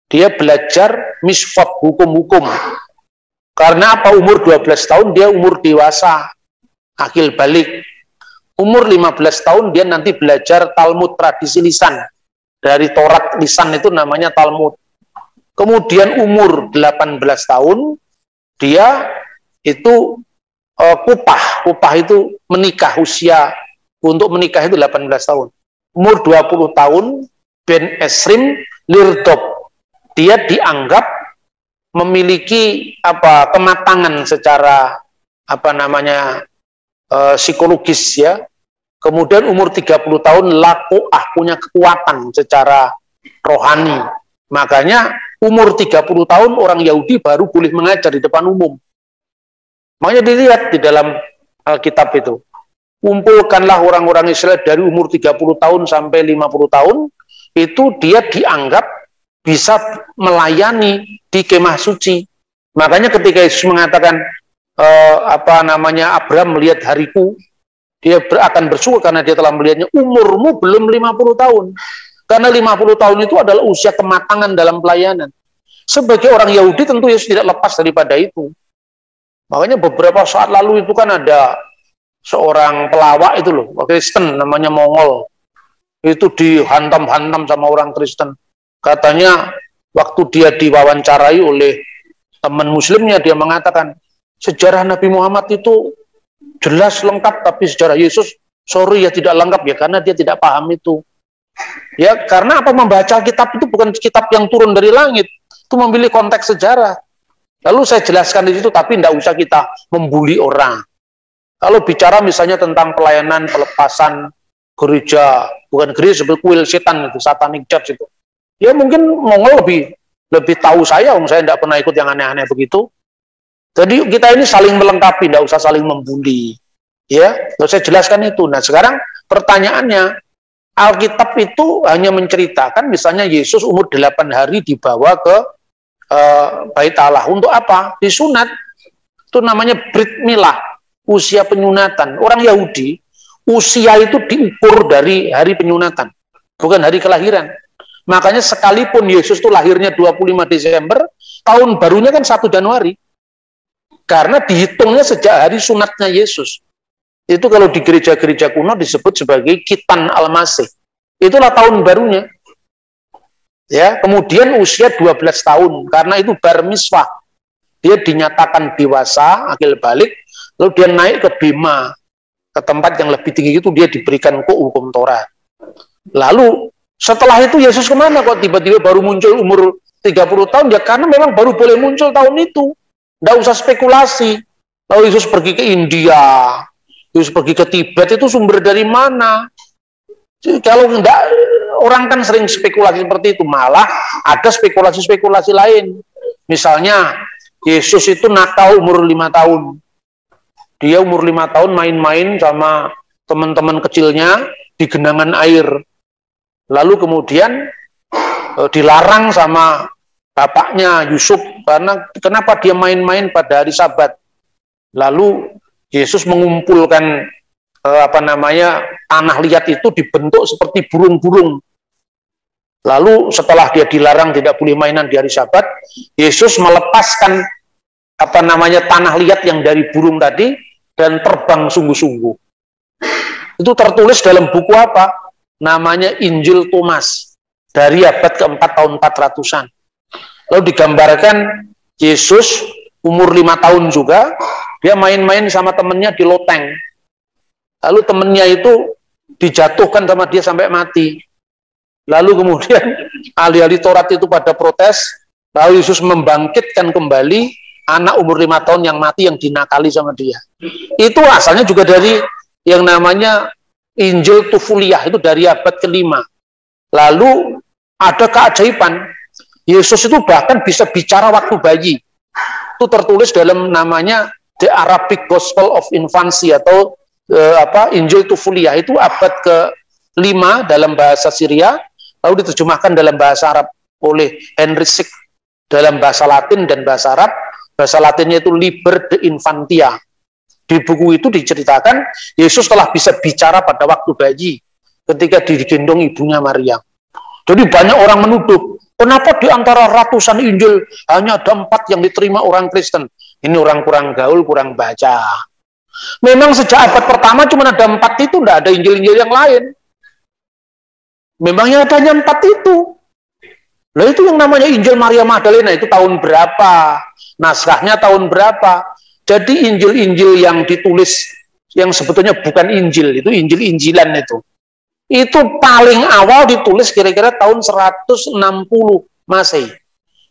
dia belajar misfot, hukum-hukum. Karena apa? Umur 12 tahun dia umur dewasa, akil balik. Umur 15 tahun dia nanti belajar Talmud, tradisi lisan. Dari Taurat lisan itu namanya Talmud. Kemudian umur 18 tahun, dia itu kupah itu menikah, usia untuk menikah itu 18 tahun. Umur 20 tahun, Ben Esrim Lirdop, dia dianggap memiliki kematangan secara psikologis ya. Kemudian umur 30 tahun lakoah, punya kekuatan secara rohani. Makanya umur 30 tahun orang Yahudi baru boleh mengajar di depan umum. Makanya dilihat di dalam Alkitab itu. Kumpulkanlah orang-orang Israel dari umur 30 tahun sampai 50 tahun, itu dia dianggap bisa melayani di kemah suci. Makanya ketika Yesus mengatakan Abraham melihat hariku, dia akan bersyukur karena dia telah melihatnya. Umurmu belum 50 tahun. Karena 50 tahun itu adalah usia kematangan dalam pelayanan. Sebagai orang Yahudi tentu Yesus tidak lepas daripada itu. Makanya beberapa saat lalu itu kan ada seorang pelawak itu loh, Kristen namanya Mongol. Itu dihantam-hantam sama orang Kristen. Katanya waktu dia diwawancarai oleh teman muslimnya, dia mengatakan, sejarah Nabi Muhammad itu jelas lengkap, tapi sejarah Yesus, sorry ya tidak lengkap ya, karena dia tidak paham itu. Ya, karena membaca kitab itu bukan kitab yang turun dari langit, itu memilih konteks sejarah. Lalu saya jelaskan di situ, tapi tidak usah kita membuli orang. Kalau bicara misalnya tentang pelayanan, pelepasan gereja, bukan gereja, seperti kuil setan itu, satanic church itu. Ya mungkin Mongol lebih tahu saya tidak pernah ikut yang aneh-aneh begitu. Jadi kita ini saling melengkapi, tidak usah saling membuli. Ya, lalu saya jelaskan itu. Nah sekarang pertanyaannya, Alkitab itu hanya menceritakan misalnya Yesus umur 8 hari dibawa ke Bait Allah. Untuk apa? Disunat. Itu namanya Brit Milah, usia penyunatan. Orang Yahudi, usia itu diukur dari hari penyunatan, bukan hari kelahiran. Makanya sekalipun Yesus itu lahirnya 25 Desember, tahun barunya kan 1 Januari. Karena dihitungnya sejak hari sunatnya Yesus. Itu kalau di gereja-gereja kuno disebut sebagai Khitan Al-Masih. Itulah tahun barunya. Ya, kemudian usia 12 tahun, karena itu bar miswah. Dia dinyatakan dewasa, akil balik, lalu dia naik ke bema. ke tempat yang lebih tinggi itu dia diberikan hukum Taurat. Lalu setelah itu Yesus kemana kok tiba-tiba baru muncul umur 30 tahun? Ya karena memang baru boleh muncul tahun itu. Nggak usah spekulasi. Lalu Yesus pergi ke India, Yesus pergi ke Tibet, itu sumber dari mana? Kalau enggak, orang kan sering spekulasi seperti itu. Malah ada spekulasi-spekulasi lain. Misalnya Yesus itu nakal umur 5 tahun. Dia umur 5 tahun main-main sama teman-teman kecilnya di genangan air. Lalu kemudian dilarang sama bapaknya Yusuf karena kenapa dia main-main pada hari Sabat. Lalu Yesus mengumpulkan tanah liat itu dibentuk seperti burung-burung. Lalu setelah dia dilarang tidak boleh mainan di hari Sabat, Yesus melepaskan tanah liat yang dari burung tadi dan terbang sungguh-sungguh. Itu tertulis dalam buku apa? Namanya Injil Thomas dari abad keempat tahun 400-an. Lalu digambarkan Yesus umur 5 tahun juga, dia main-main sama temennya di loteng. Lalu temennya itu dijatuhkan sama dia sampai mati. Lalu kemudian ahli-ahli Taurat itu pada protes, lalu Yesus membangkitkan kembali anak umur 5 tahun yang mati yang dinakali sama dia. Itu asalnya juga dari yang namanya Injil Tufuliah, itu dari abad ke-5. Lalu ada keajaiban, Yesus itu bahkan bisa bicara waktu bayi. Itu tertulis dalam namanya The Arabic Gospel of Infancy atau Injil Tufuliah, itu abad ke-5 dalam bahasa Syria, lalu diterjemahkan dalam bahasa Arab oleh Henry Sick dalam bahasa Latin dan bahasa Arab. Bahasa Latinnya itu Liber de Infantia. Di buku itu diceritakan Yesus telah bisa bicara pada waktu bayi ketika digendong ibunya Maria. Jadi banyak orang menuduh, kenapa di antara ratusan Injil hanya ada 4 yang diterima orang Kristen? Ini orang kurang gaul, kurang baca. Memang sejak abad pertama cuma ada 4 itu, tidak ada Injil-Injil yang lain. Memangnya adanya 4 itu. Nah itu yang namanya Injil Maria Magdalena, itu tahun berapa? Naskahnya tahun berapa? Jadi Injil-Injil yang ditulis, yang sebetulnya bukan Injil, itu Injil-Injilan itu paling awal ditulis kira-kira tahun 160 Masehi.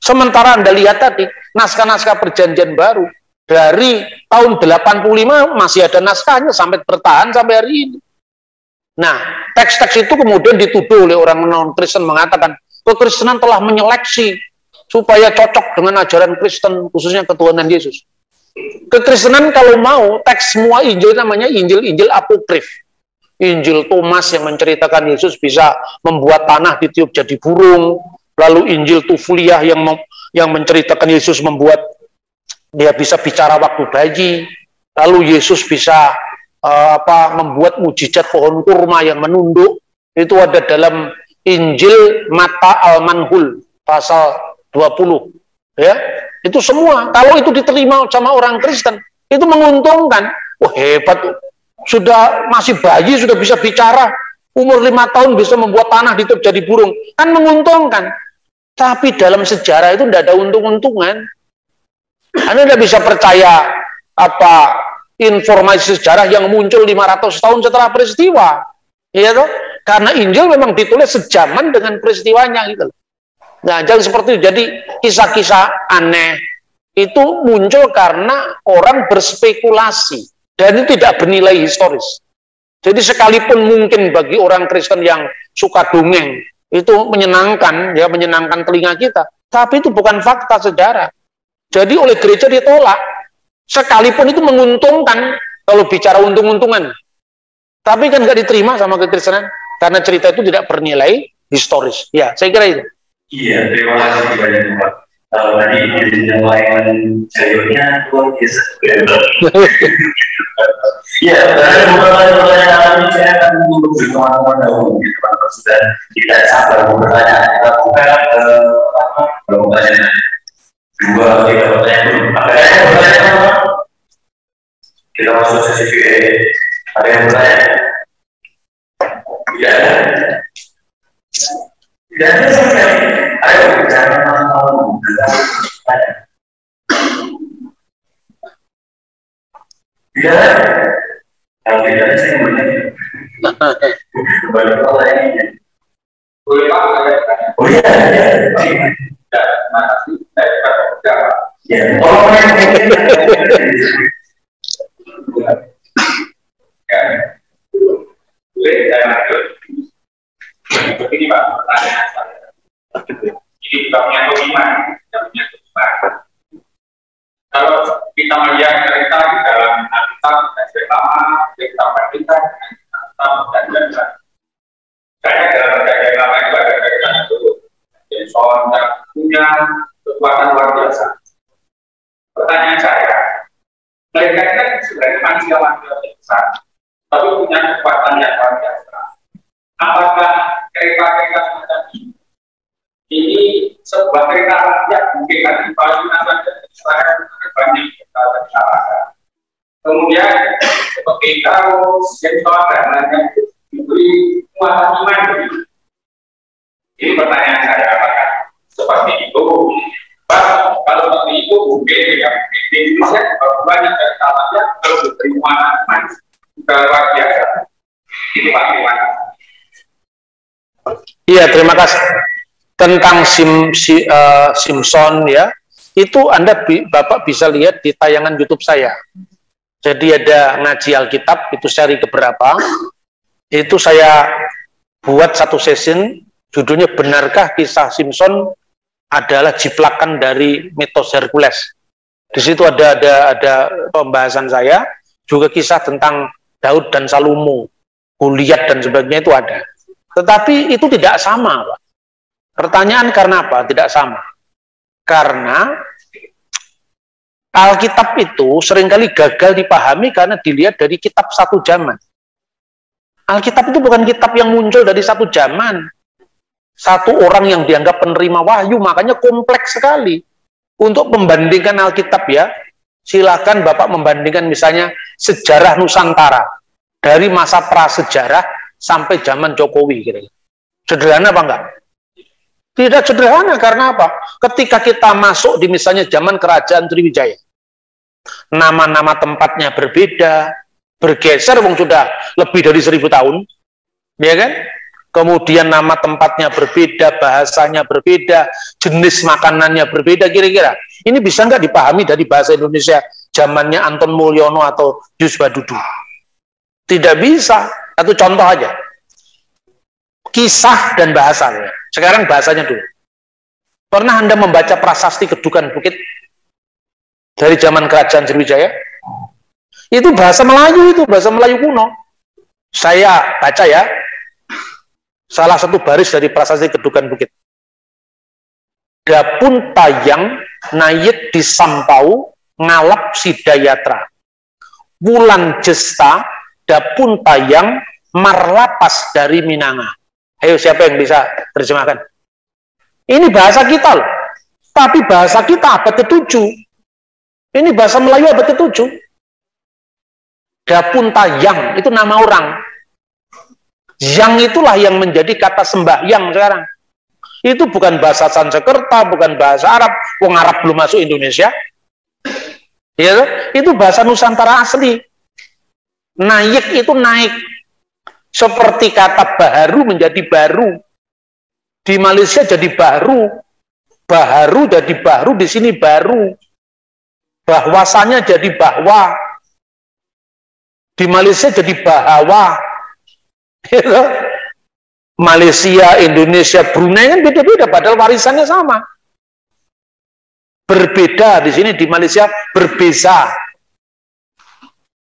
Sementara Anda lihat tadi, naskah-naskah perjanjian baru, dari tahun 85 masih ada naskahnya, sampai bertahan sampai hari ini. Nah, teks-teks itu kemudian dituduh oleh orang non-Kristen, mengatakan, kekristenan telah menyeleksi supaya cocok dengan ajaran Kristen, khususnya ketuhanan Yesus. Kekristenan kalau mau, teks semua Injil namanya Injil-Injil apokrif. Injil Thomas yang menceritakan Yesus bisa membuat tanah ditiup jadi burung, lalu Injil Tufuliah yang menceritakan Yesus membuat dia bisa bicara waktu bayi, lalu Yesus bisa membuat mujizat pohon kurma yang menunduk. Itu ada dalam Injil Mata Al-Manhul pasal 20, ya. Itu semua kalau itu diterima sama orang Kristen itu menguntungkan. Wah, hebat, sudah masih bayi sudah bisa bicara, umur 5 tahun bisa membuat tanah ditiup jadi burung, kan menguntungkan. Tapi dalam sejarah itu tidak ada untung-untungan. Anda tidak bisa percaya informasi sejarah yang muncul 500 tahun setelah peristiwa, ya toh? Karena Injil memang ditulis sejaman dengan peristiwanya gitu. Nah, jadi seperti itu. Jadi kisah-kisah aneh itu muncul karena orang berspekulasi dan itu tidak bernilai historis. Jadi sekalipun mungkin bagi orang Kristen yang suka dongeng itu menyenangkan, ya, menyenangkan telinga kita, tapi itu bukan fakta sejarah. Jadi oleh gereja ditolak. Sekalipun itu menguntungkan kalau bicara untung-untungan, tapi kan nggak diterima sama kekristenan karena cerita itu tidak bernilai historis. Ya, saya kira itu. Iya, terima kasih banyak Pak. Kalau tadi yang lain jalurnya luar biasa. Iya, dari pertanyaan saya akan untuk teman-teman dahulu, teman-teman sudah tidak sabar bertanya. Kita buka pertanyaan. 2, 3 pertanyaan dulu. Ada yang bertanya? Kita masuk sesi Q&A. Ada yang bertanya? Tidak ada. Tidak ada sama sekali. Ayo, jangan mau bertanya. Tidak ada. Kalau tidak ada, saya ini. Boleh Pak, saya bertanya. Oh iya, ya. Terima kasih. Saya akan berbicara. Ya, oh boleh saya lanjut. Begini Pak, pertanyaan saya. Ini babnya kelima, jamnya kelima. Kalau kita melihat cerita di dalam Alkitab, pertama cerita kita dan jalan. Saya dalam perjanjian lama itu ada cerita itu, jadi soal yang punya kekuatan luar biasa. Pertanyaan saya, mereka kan sebenarnya manusia biasa, tapi punya kekuatan yang luar biasa. Apakah kereta-kereta semacam ini sebuah kereta rakyat mungkin kan di Palestina saja Israel banyak kita bicarakan. Kemudian seperti tahu sensor dan lainnya diberi muatan iman begitu. Ini pertanyaan saya, apakah seperti itu? Kalau seperti itu mungkin ya di Indonesia banyak kereta rakyat kalau diberi muatan iman juga luar biasa. Ini Pak Iwan. Iya, terima kasih. Tentang Simpson ya, itu Bapak bisa lihat di tayangan YouTube saya. Jadi ada ngaji Alkitab, itu seri keberapa, itu saya buat satu session, judulnya Benarkah Kisah Simpson adalah jiplakan dari mitos Hercules. Di situ ada pembahasan saya, juga kisah tentang Daud dan Salomo, Goliat dan sebagainya itu ada. Tetapi itu tidak sama, Pak. Pertanyaan karena apa? Tidak sama. Karena Alkitab itu seringkali gagal dipahami karena dilihat dari kitab satu zaman. Alkitab itu bukan kitab yang muncul dari satu zaman. Satu orang yang dianggap penerima wahyu, makanya kompleks sekali. Untuk membandingkan Alkitab ya, silakan Bapak membandingkan misalnya sejarah Nusantara. Dari masa prasejarah sampai zaman Jokowi. Gitu. Sederhana apa enggak? Tidak sederhana, karena apa? Ketika kita masuk di misalnya zaman Kerajaan Sriwijaya, nama-nama tempatnya berbeda, bergeser, wong sudah lebih dari 1000 tahun, ya kan? Kemudian nama tempatnya berbeda, bahasanya berbeda, jenis makanannya berbeda, kira-kira. Ini bisa nggak dipahami dari bahasa Indonesia zamannya Anton Mulyono atau Yus Badudu? Tidak bisa. Satu contoh aja. Kisah dan bahasanya. Sekarang bahasanya dulu. Pernah Anda membaca prasasti Kedukan Bukit dari zaman Kerajaan Sriwijaya? Itu bahasa Melayu, itu bahasa Melayu kuno. Saya baca ya, salah satu baris dari prasasti Kedukan Bukit. Dapun tayang nayit disampau ngalap sidayatra. Wulan jesta dapun tayang marlapas dari Minanga. Ayo, siapa yang bisa terjemahkan? Ini bahasa kita loh. Tapi bahasa kita abad ke-7. Ini bahasa Melayu abad ke-7. Dapun tayang, itu nama orang. Yang itulah yang menjadi kata sembahyang sekarang. Itu bukan bahasa Sanskerta, bukan bahasa Arab. Wong Arab belum masuk Indonesia. Ya, itu bahasa Nusantara asli. Naik itu naik. Seperti kata baharu menjadi baru. Di Malaysia jadi baru. Baharu jadi baru, di sini baru. Bahwasanya jadi bahwa. Di Malaysia jadi bahawa. Malaysia, Indonesia, Brunei kan beda-beda, padahal warisannya sama. Berbeda, di sini di Malaysia berbeza.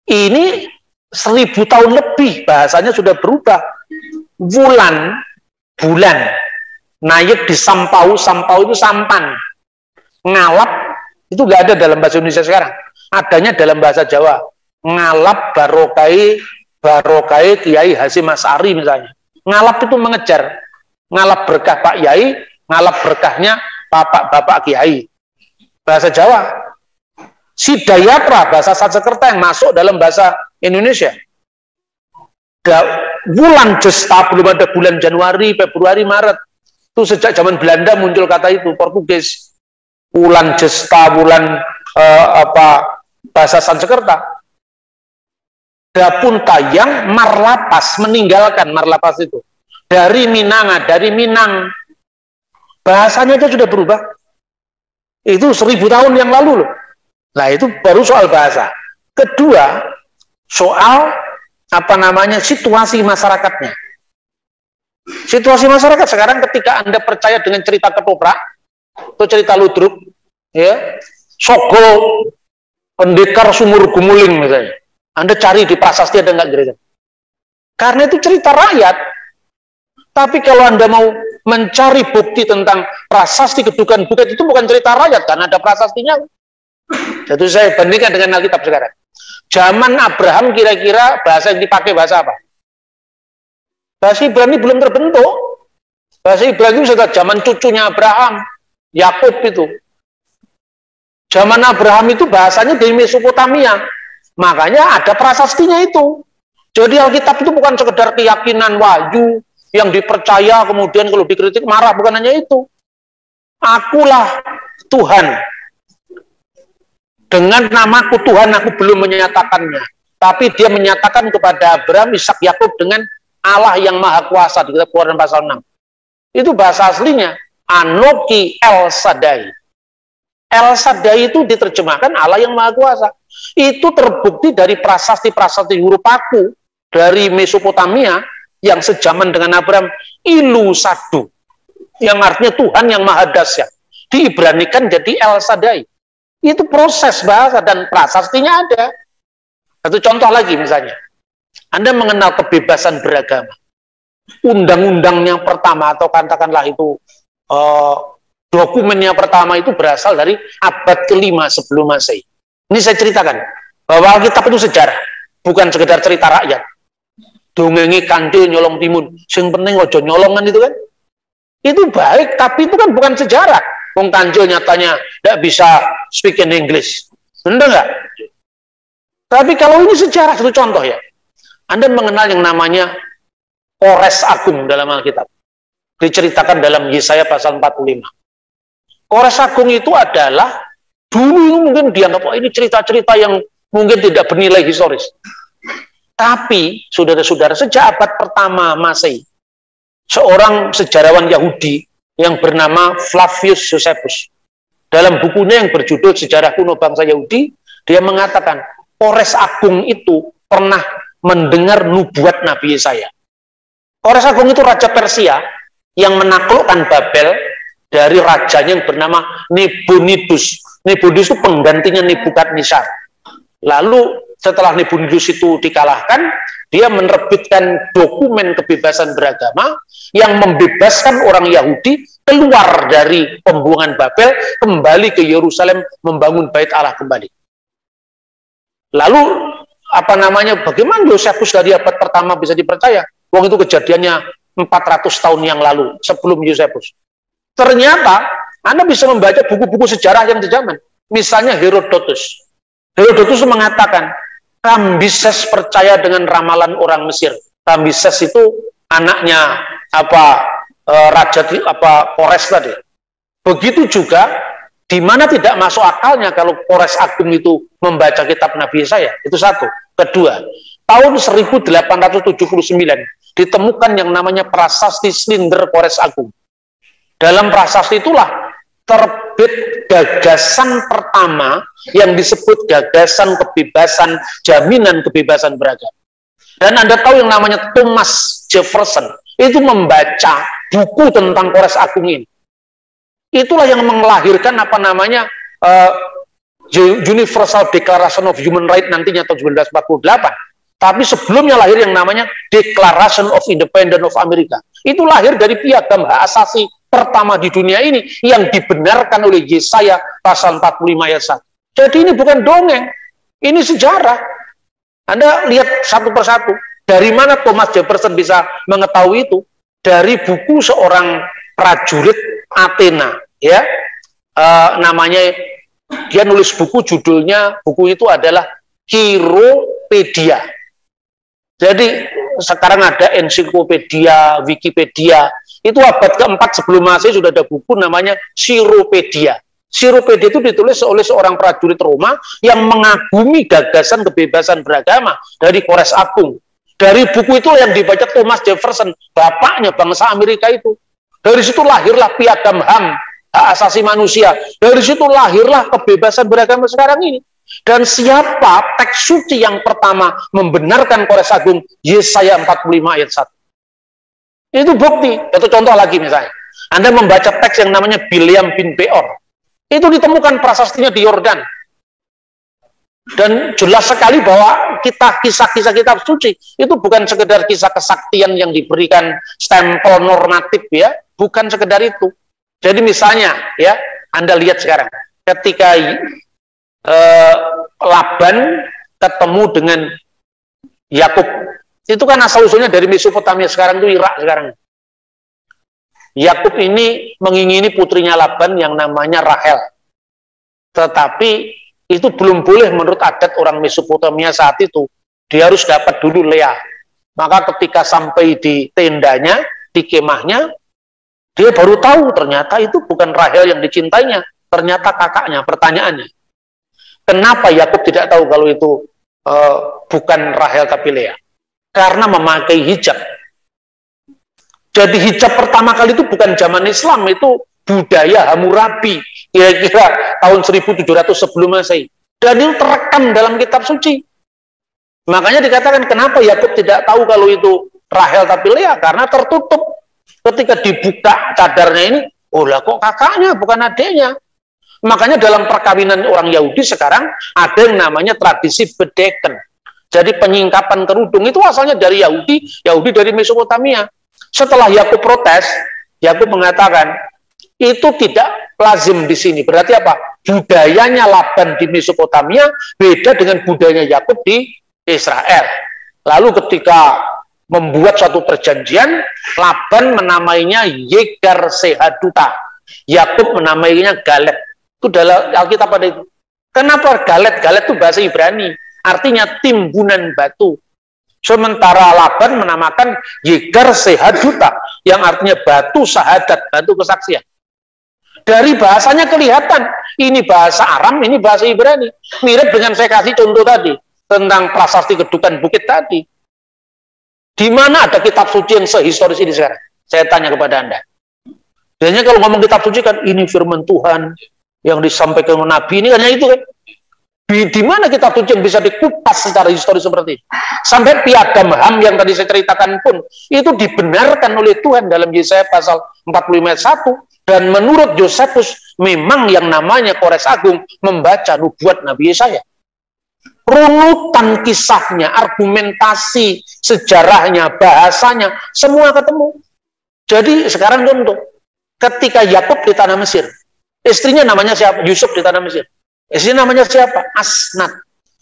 Ini 1000 tahun lebih bahasanya sudah berubah. Bulan, naik di sampau, sampau itu sampan. Ngalap itu nggak ada dalam bahasa Indonesia sekarang. Adanya dalam bahasa Jawa. Ngalap barokai Kiai Hasyim Asy'ari misalnya. Ngalap itu mengejar. Ngalap berkah Pak Yai, ngalap berkahnya Bapak Kiai. Bahasa Jawa. Sidayatra, bahasa Sanskerta yang masuk dalam bahasa Indonesia. Bulan jesta, belum ada bulan Januari, Februari, Maret. Itu sejak zaman Belanda muncul kata itu, Portugis. Bulan jesta, bulan bahasa Sanskerta. Dapun tayang Marlapas, meninggalkan Marlapas itu. Dari Minanga, dari Minang. Bahasanya itu sudah berubah. Itu 1000 tahun yang lalu loh. Nah itu baru soal bahasa. Kedua, soal situasi masyarakatnya. Situasi masyarakat sekarang ketika Anda percaya dengan cerita ketoprak atau cerita ludruk, ya, Sogol, Pendekar Sumur Gumuling misalnya, Anda cari di prasasti ada nggak gereja? Karena itu cerita rakyat. Tapi kalau Anda mau mencari bukti tentang prasasti kedudukan bukit, itu bukan cerita rakyat, karena ada prasastinya. Jadi saya bandingkan dengan Alkitab sekarang. Zaman Abraham kira-kira bahasa yang dipakai bahasa apa? Bahasa Ibrani belum terbentuk. Bahasa Ibrani itu sudah zaman cucunya Abraham, Yakub itu. Zaman Abraham itu bahasanya dari Mesopotamia. Makanya ada prasastinya itu. Jadi Alkitab itu bukan sekedar keyakinan wahyu yang dipercaya kemudian kalau dikritik marah, bukan hanya itu. Akulah Tuhan. Dengan namaku Tuhan aku belum menyatakannya. Tapi dia menyatakan kepada Abraham, Ishak, Yakub dengan Allah yang Maha Kuasa di kitab Keluaran pasal 6. Itu bahasa aslinya Anoki El Shaddai. El Shaddai itu diterjemahkan Allah yang Maha Kuasa. Itu terbukti dari prasasti-prasasti huruf paku dari Mesopotamia yang sejaman dengan Abraham, Ilu Sadu, yang artinya Tuhan yang Maha Dahsyat. Diibranikan jadi El Shaddai. Itu proses bahasa dan prasastinya ada. Satu contoh lagi misalnya. Anda mengenal kebebasan beragama. Undang-undangnya pertama atau katakanlah itu dokumennya pertama itu berasal dari abad ke-5 sebelum Masehi. Ini saya ceritakan bahwa Alkitab itu sejarah, bukan sekedar cerita rakyat. Dongengi kantil nyolong timun, sing penting ojo nyolongan itu kan. Itu baik, tapi itu kan bukan sejarah. Wong kantil nyatanya tidak bisa speak in English. Benar nggak? Tapi kalau ini sejarah, satu contoh ya. Anda mengenal yang namanya Kores Agung dalam Alkitab. Diceritakan dalam Yesaya pasal 45. Kores Agung itu adalah, dulu mungkin dianggap, oh ini cerita-cerita yang mungkin tidak bernilai historis. Tapi, saudara-saudara, sejak abad pertama Masehi, seorang sejarawan Yahudi yang bernama Flavius Josephus, dalam bukunya yang berjudul Sejarah Kuno Bangsa Yahudi, dia mengatakan, Kores Agung itu pernah mendengar nubuat Nabi Yesaya. Kores Agung itu raja Persia yang menaklukkan Babel dari rajanya yang bernama Nabonidus. Nabonidus itu penggantinya Nebukadnezar. Lalu setelah Nabonidus itu dikalahkan, dia menerbitkan dokumen kebebasan beragama yang membebaskan orang Yahudi keluar dari pembuangan Babel, kembali ke Yerusalem, membangun bait Allah kembali. Lalu bagaimana Josephus dari abad pertama bisa dipercaya? Wong itu kejadiannya 400 tahun yang lalu, sebelum Josephus. Ternyata, Anda bisa membaca buku-buku sejarah yang sejaman. Misalnya Herodotus. Herodotus mengatakan, Kambises percaya dengan ramalan orang Mesir. Kambises itu anaknya Kores tadi. Begitu juga, di mana tidak masuk akalnya kalau Kores Agung itu membaca kitab Nabi Yesaya. Itu satu. Kedua, tahun 1879 ditemukan yang namanya prasasti Slinder Kores Agung. Dalam prasasti itulah terbit gagasan pertama yang disebut gagasan kebebasan, jaminan kebebasan beragama. Dan Anda tahu yang namanya Thomas Jefferson itu membaca buku tentang Kores Agung ini. Itulah yang melahirkan Universal Declaration of Human Rights nantinya tahun 1948. Tapi sebelumnya lahir yang namanya Declaration of Independence of America. Itu lahir dari piagam hak asasi pertama di dunia ini yang dibenarkan oleh Yesaya pasal 45 ayat 1. Jadi ini bukan dongeng, ini sejarah. Anda lihat satu persatu. Dari mana Thomas Jefferson bisa mengetahui itu? Dari buku seorang prajurit Athena, ya. Dia nulis buku, judulnya buku itu adalah Hieropedia. Jadi sekarang ada ensiklopedia, Wikipedia. Itu abad keempat sebelum Masehi sudah ada buku namanya Hieropedia. Siropede itu ditulis oleh seorang prajurit Roma yang mengagumi gagasan kebebasan beragama dari Kores Agung. Dari buku itu yang dibaca Thomas Jefferson, bapaknya bangsa Amerika itu. Dari situ lahirlah piagam HAM, hak asasi manusia. Dari situ lahirlah kebebasan beragama sekarang ini. Dan siapa teks suci yang pertama membenarkan Kores Agung? Yesaya 45 ayat 1. Itu bukti. Itu contoh lagi misalnya. Anda membaca teks yang namanya Bileam bin Beor. Itu ditemukan prasastinya di Yordan. Dan jelas sekali bahwa kisah-kisah kitab suci itu bukan sekedar kisah kesaktian yang diberikan stempel normatif ya, bukan sekedar itu. Jadi misalnya ya, Anda lihat sekarang ketika Laban ketemu dengan Yakub, itu kan asal usulnya dari Mesopotamia, sekarang itu Irak sekarang. Yakub ini mengingini putrinya Laban yang namanya Rahel. Tetapi itu belum boleh menurut adat orang Mesopotamia saat itu. Dia harus dapat dulu Lea. Maka ketika sampai di tendanya, di kemahnya, dia baru tahu ternyata itu bukan Rahel yang dicintainya. Ternyata kakaknya. Pertanyaannya, kenapa Yakub tidak tahu kalau itu bukan Rahel tapi Lea? Karena memakai hijab. Jadi hijab pertama kali itu bukan zaman Islam, itu budaya Hammurabi, kira-kira tahun 1700 sebelum Masehi. Dan itu terekam dalam kitab suci. Makanya dikatakan kenapa Yakub tidak tahu kalau itu Rahel tapi Lea, karena tertutup. Ketika dibuka cadarnya ini, oh lah kok kakaknya bukan adiknya. Makanya dalam perkawinan orang Yahudi sekarang ada yang namanya tradisi bedeken. Jadi penyingkapan kerudung itu asalnya dari Yahudi dari Mesopotamia. Setelah Yakub protes, Yakub mengatakan, itu tidak lazim di sini. Berarti apa? Budayanya Laban di Mesopotamia beda dengan budayanya Yakub di Israel. Lalu ketika membuat suatu perjanjian, Laban menamainya Yegar Sehaduta. Yakub menamainya Galet. Itu dalam Alkitab ada itu. Kenapa Galet? Galet itu bahasa Ibrani. Artinya timbunan batu. Sementara Laban menamakan Yegar Sehaduta, yang artinya batu syahadat, batu kesaksian. Dari bahasanya kelihatan, ini bahasa Aram, ini bahasa Ibrani. Mirip dengan saya kasih contoh tadi, tentang prasasti Kedukan Bukit tadi. Di mana ada kitab suci yang sehistoris ini sekarang? Saya tanya kepada Anda. Biasanya kalau ngomong kitab suci kan, ini firman Tuhan, yang disampaikan oleh Nabi, ini hanya itu kan. Di mana kitab suci yang bisa dikupas secara historis seperti ini? Sampai piagam HAM yang tadi saya ceritakan pun itu dibenarkan oleh Tuhan dalam Yesaya pasal 45 ayat 1. Dan menurut Josephus memang yang namanya Kores Agung membaca nubuat Nabi Yesaya. Runutan kisahnya, argumentasi, sejarahnya, bahasanya, semua ketemu. Jadi sekarang contoh, ketika Yakub di tanah Mesir, istrinya namanya siapa? Yusuf di tanah Mesir. Istrinya namanya siapa? Asnat.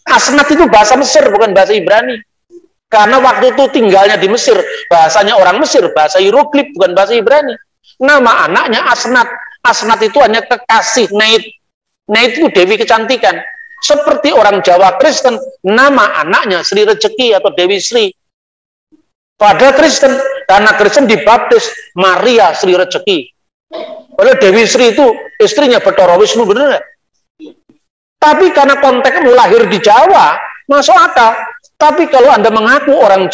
Asnat itu bahasa Mesir, bukan bahasa Ibrani. Karena waktu itu tinggalnya di Mesir, bahasanya orang Mesir, bahasa hieroglif, bukan bahasa Ibrani. Nama anaknya Asnat. Asnat itu hanya kekasih Nait. Nait itu Dewi Kecantikan. Seperti orang Jawa Kristen, nama anaknya Sri Rezeki atau Dewi Sri. Pada Kristen, karena Kristen dibaptis Maria Sri Rezeki. Padahal Dewi Sri itu istrinya Bathara Wisnu, benar nggak? Tapi karena konteksnya lahir di Jawa, masuk akal. Tapi kalau Anda mengaku orang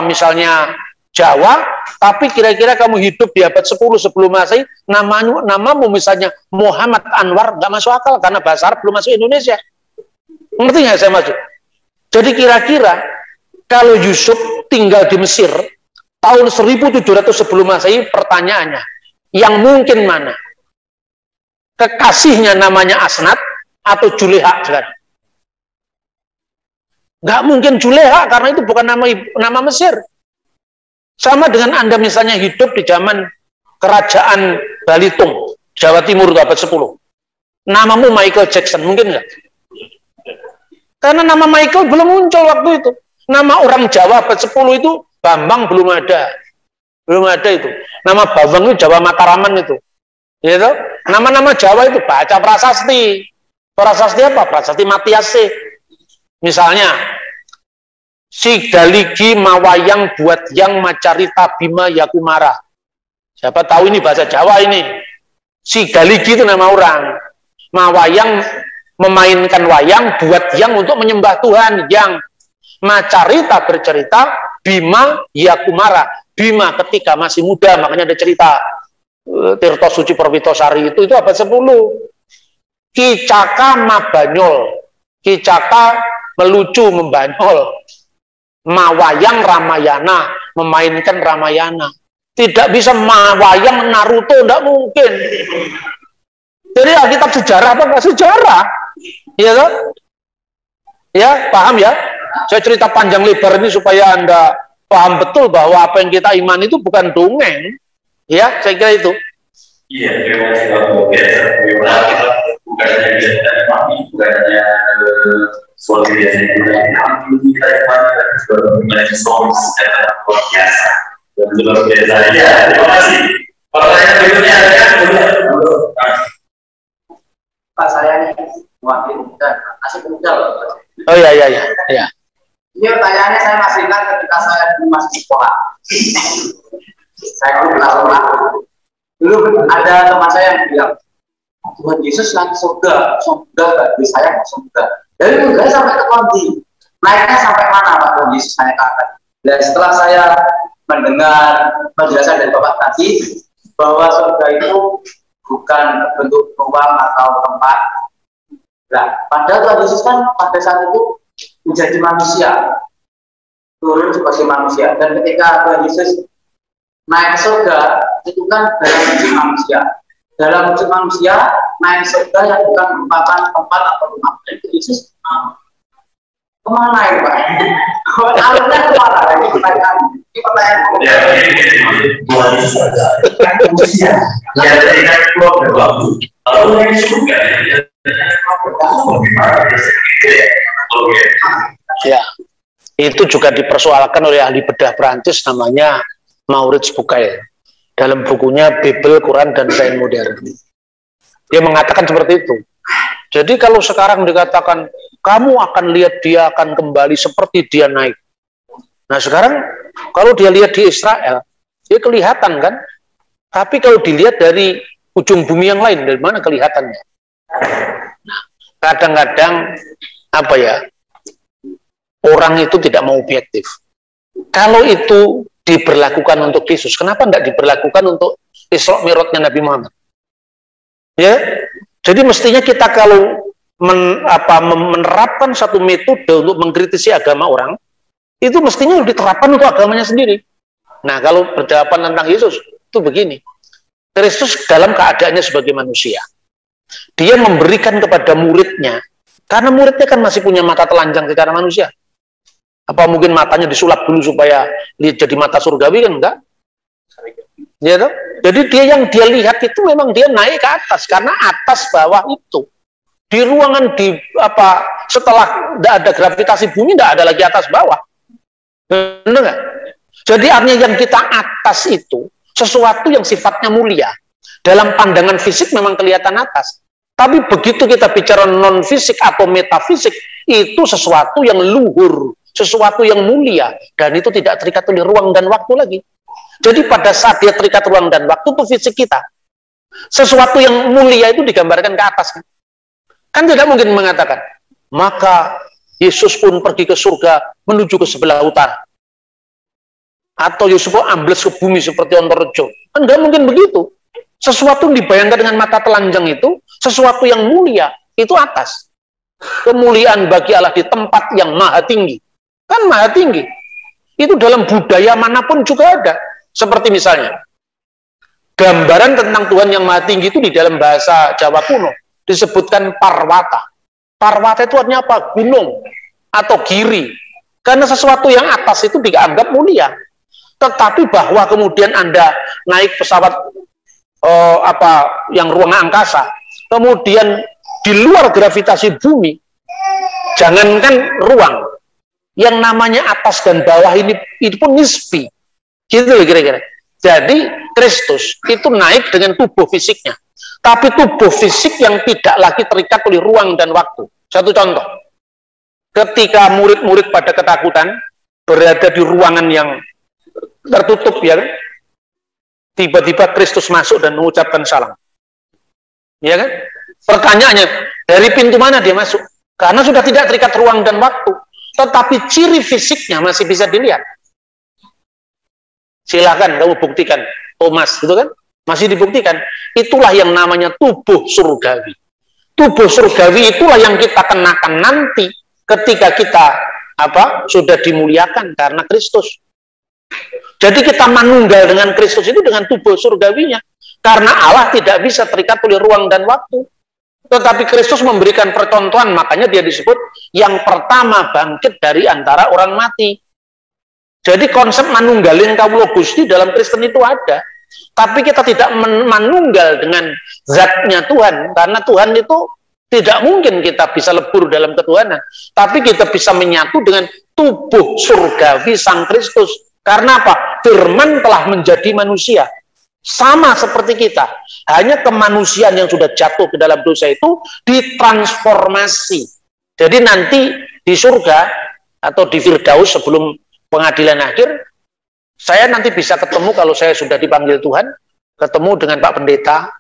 misalnya Jawa, tapi kira-kira kamu hidup di abad 10 sebelum Masehi, namamu misalnya Muhammad Anwar, nggak masuk akal karena bahasa Arab belum masuk Indonesia. Ngerti nggak saya maksud? Jadi kira-kira kalau Yusuf tinggal di Mesir tahun 1700 sebelum Masehi, pertanyaannya, yang mungkin mana? Kekasihnya namanya Asnat atau Juleha sekarang? Nggak mungkin Juleha karena itu bukan nama Mesir. Sama dengan Anda misalnya hidup di zaman kerajaan Balitung, Jawa Timur abad 10. Namamu Michael Jackson, mungkin nggak? Karena nama Michael belum muncul waktu itu. Nama orang Jawa abad 10 itu Bambang belum ada. Belum ada itu. Nama Bambang itu Jawa Mataraman itu. Gitu? Nama-nama Jawa itu baca prasasti. Prasasti apa? Prasasti Matiase. Misalnya, Sigaligi Mawayang buat yang Macarita Bima Yakumara. Siapa tahu ini bahasa Jawa ini. Si Galigi itu nama orang. Mawayang memainkan wayang buat yang untuk menyembah Tuhan. Yang Macarita bercerita Bima Yakumara. Bima ketika masih muda, makanya ada cerita Tirto Suci Perwitosari itu abad 10. Kicaka Mabanyol. Kicaka melucu membanyol. Mawayang Ramayana, memainkan Ramayana. Tidak bisa mawayang Naruto, tidak mungkin. Jadi Alkitab sejarah apa enggak sejarah? Ya toh? Ya, paham ya? Saya cerita panjang lebar ini supaya Anda paham betul bahwa apa yang kita iman itu bukan dongeng. Ya, saya kira itu. Iya, terima kasih Bapak. Biasa, bukan hanya kita imani, bukan hanya soal biasa kita imani sebagai soal secara luar biasa. Dan luar biasa. Ya, terima kasih. Pertanyaan berikutnya ada Pak, saya ini wakil muda, masih muda loh. Oh iya. Ini pertanyaannya saya masih ingat ketika saya masih sekolah. Saya dulu sekolah. Dulu ada teman saya yang bilang, Tuhan Yesus naik surga bagi saya surga. Dari surga sampai ke Konti, naiknya sampai mana Pak Tuhan Yesus naik ke atas? Dan setelah saya mendengar penjelasan dari Bapak tadi bahwa surga itu bukan bentuk ruang atau tempat. Nah, padahal Tuhan Yesus kan pada saat itu menjadi manusia, turun sebagai manusia. Dan ketika Tuhan Yesus naik ke surga, itu kan dalam wujud manusia. Dalam wujud manusia, naik ke surga yang bukan merupakan tempat atau rumah. Jadi Yesus kemana ya Pak? Alurnya kemana? Ini pertanyaan. Ini pertanyaan. ya, Tuhan Yesus saja. Manusia. Ya, dari kan keluar dari waktu. Lalu yang surga ya. Ya, itu juga dipersoalkan oleh ahli bedah Perancis namanya Maurits Bucaille dalam bukunya Bibel, Quran, dan Sains Modern. Dia mengatakan seperti itu. Jadi kalau sekarang dikatakan kamu akan lihat dia akan kembali seperti dia naik. Nah sekarang kalau dia lihat di Israel, dia kelihatan kan? Tapi kalau dilihat dari ujung bumi yang lain, dari mana kelihatannya? Nah, kadang-kadang apa ya? Orang itu tidak mau objektif. Kalau itu diberlakukan untuk Yesus, kenapa tidak diberlakukan untuk Isra Mi'rajnya Nabi Muhammad? Ya, jadi mestinya kita kalau menerapkan satu metode untuk mengkritisi agama orang, itu mestinya diterapkan untuk agamanya sendiri. Nah, kalau berjawaban tentang Yesus, itu begini. Kristus dalam keadaannya sebagai manusia. Dia memberikan kepada muridnya, karena muridnya kan masih punya mata telanjang secara manusia. Apa mungkin matanya disulap dulu supaya jadi mata surgawi kan? Enggak. Ya, toh? Jadi yang dia lihat itu memang dia naik ke atas, karena atas bawah itu. Di ruangan setelah tidak ada gravitasi bumi, tidak ada lagi atas bawah. Benar nggak? Jadi artinya yang kita atas itu sesuatu yang sifatnya mulia. Dalam pandangan fisik memang kelihatan atas. Tapi begitu kita bicara non fisik atau metafisik, itu sesuatu yang luhur, sesuatu yang mulia, dan itu tidak terikat oleh ruang dan waktu lagi. Jadi pada saat dia terikat ruang dan waktu itu fisik kita, sesuatu yang mulia itu digambarkan ke atas. Kan tidak mungkin mengatakan, maka Yesus pun pergi ke surga menuju ke sebelah utara. Atau Yesus pun ambles ke bumi seperti Ontorejo. Kan tidak mungkin begitu. Sesuatu yang dibayangkan dengan mata telanjang itu, sesuatu yang mulia, itu atas. Kemuliaan bagi Allah di tempat yang maha tinggi. Kan maha tinggi. Itu dalam budaya manapun juga ada. Seperti misalnya, gambaran tentang Tuhan yang maha tinggi itu di dalam bahasa Jawa kuno disebutkan parwata. Parwata itu artinya apa? Gunung atau giri. Karena sesuatu yang atas itu dianggap mulia. Tetapi bahwa kemudian Anda naik pesawat yang ruang angkasa, kemudian di luar gravitasi bumi, jangankan ruang, yang namanya atas dan bawah ini pun nisbi. Gitu kira-kira. Jadi Kristus itu naik dengan tubuh fisiknya. Tapi tubuh fisik yang tidak lagi terikat oleh ruang dan waktu. Satu contoh, ketika murid-murid pada ketakutan berada di ruangan yang tertutup, ya, tiba-tiba Kristus masuk dan mengucapkan salam. Ya kan? Pertanyaannya, dari pintu mana dia masuk? Karena sudah tidak terikat ruang dan waktu. Tetapi ciri fisiknya masih bisa dilihat. Silahkan kamu buktikan, Thomas, gitu kan? Masih dibuktikan. Itulah yang namanya tubuh surgawi. Tubuh surgawi itulah yang kita kenakan nanti ketika kita sudah dimuliakan karena Kristus. Jadi kita manunggal dengan Kristus itu dengan tubuh surgawinya. Karena Allah tidak bisa terikat oleh ruang dan waktu. Tetapi Kristus memberikan percontohan, makanya dia disebut yang pertama bangkit dari antara orang mati. Jadi konsep manunggalin kawula Gusti dalam Kristen itu ada. Tapi kita tidak manunggal dengan zatnya Tuhan, karena Tuhan itu tidak mungkin kita bisa lebur dalam ketuhanan. Tapi kita bisa menyatu dengan tubuh surgawi Sang Kristus. Karena apa? Firman telah menjadi manusia. Sama seperti kita, hanya kemanusiaan yang sudah jatuh ke dalam dosa itu ditransformasi. Jadi nanti di surga atau di Firdaus sebelum pengadilan akhir, saya nanti bisa ketemu kalau saya sudah dipanggil Tuhan, ketemu dengan Pak Pendeta,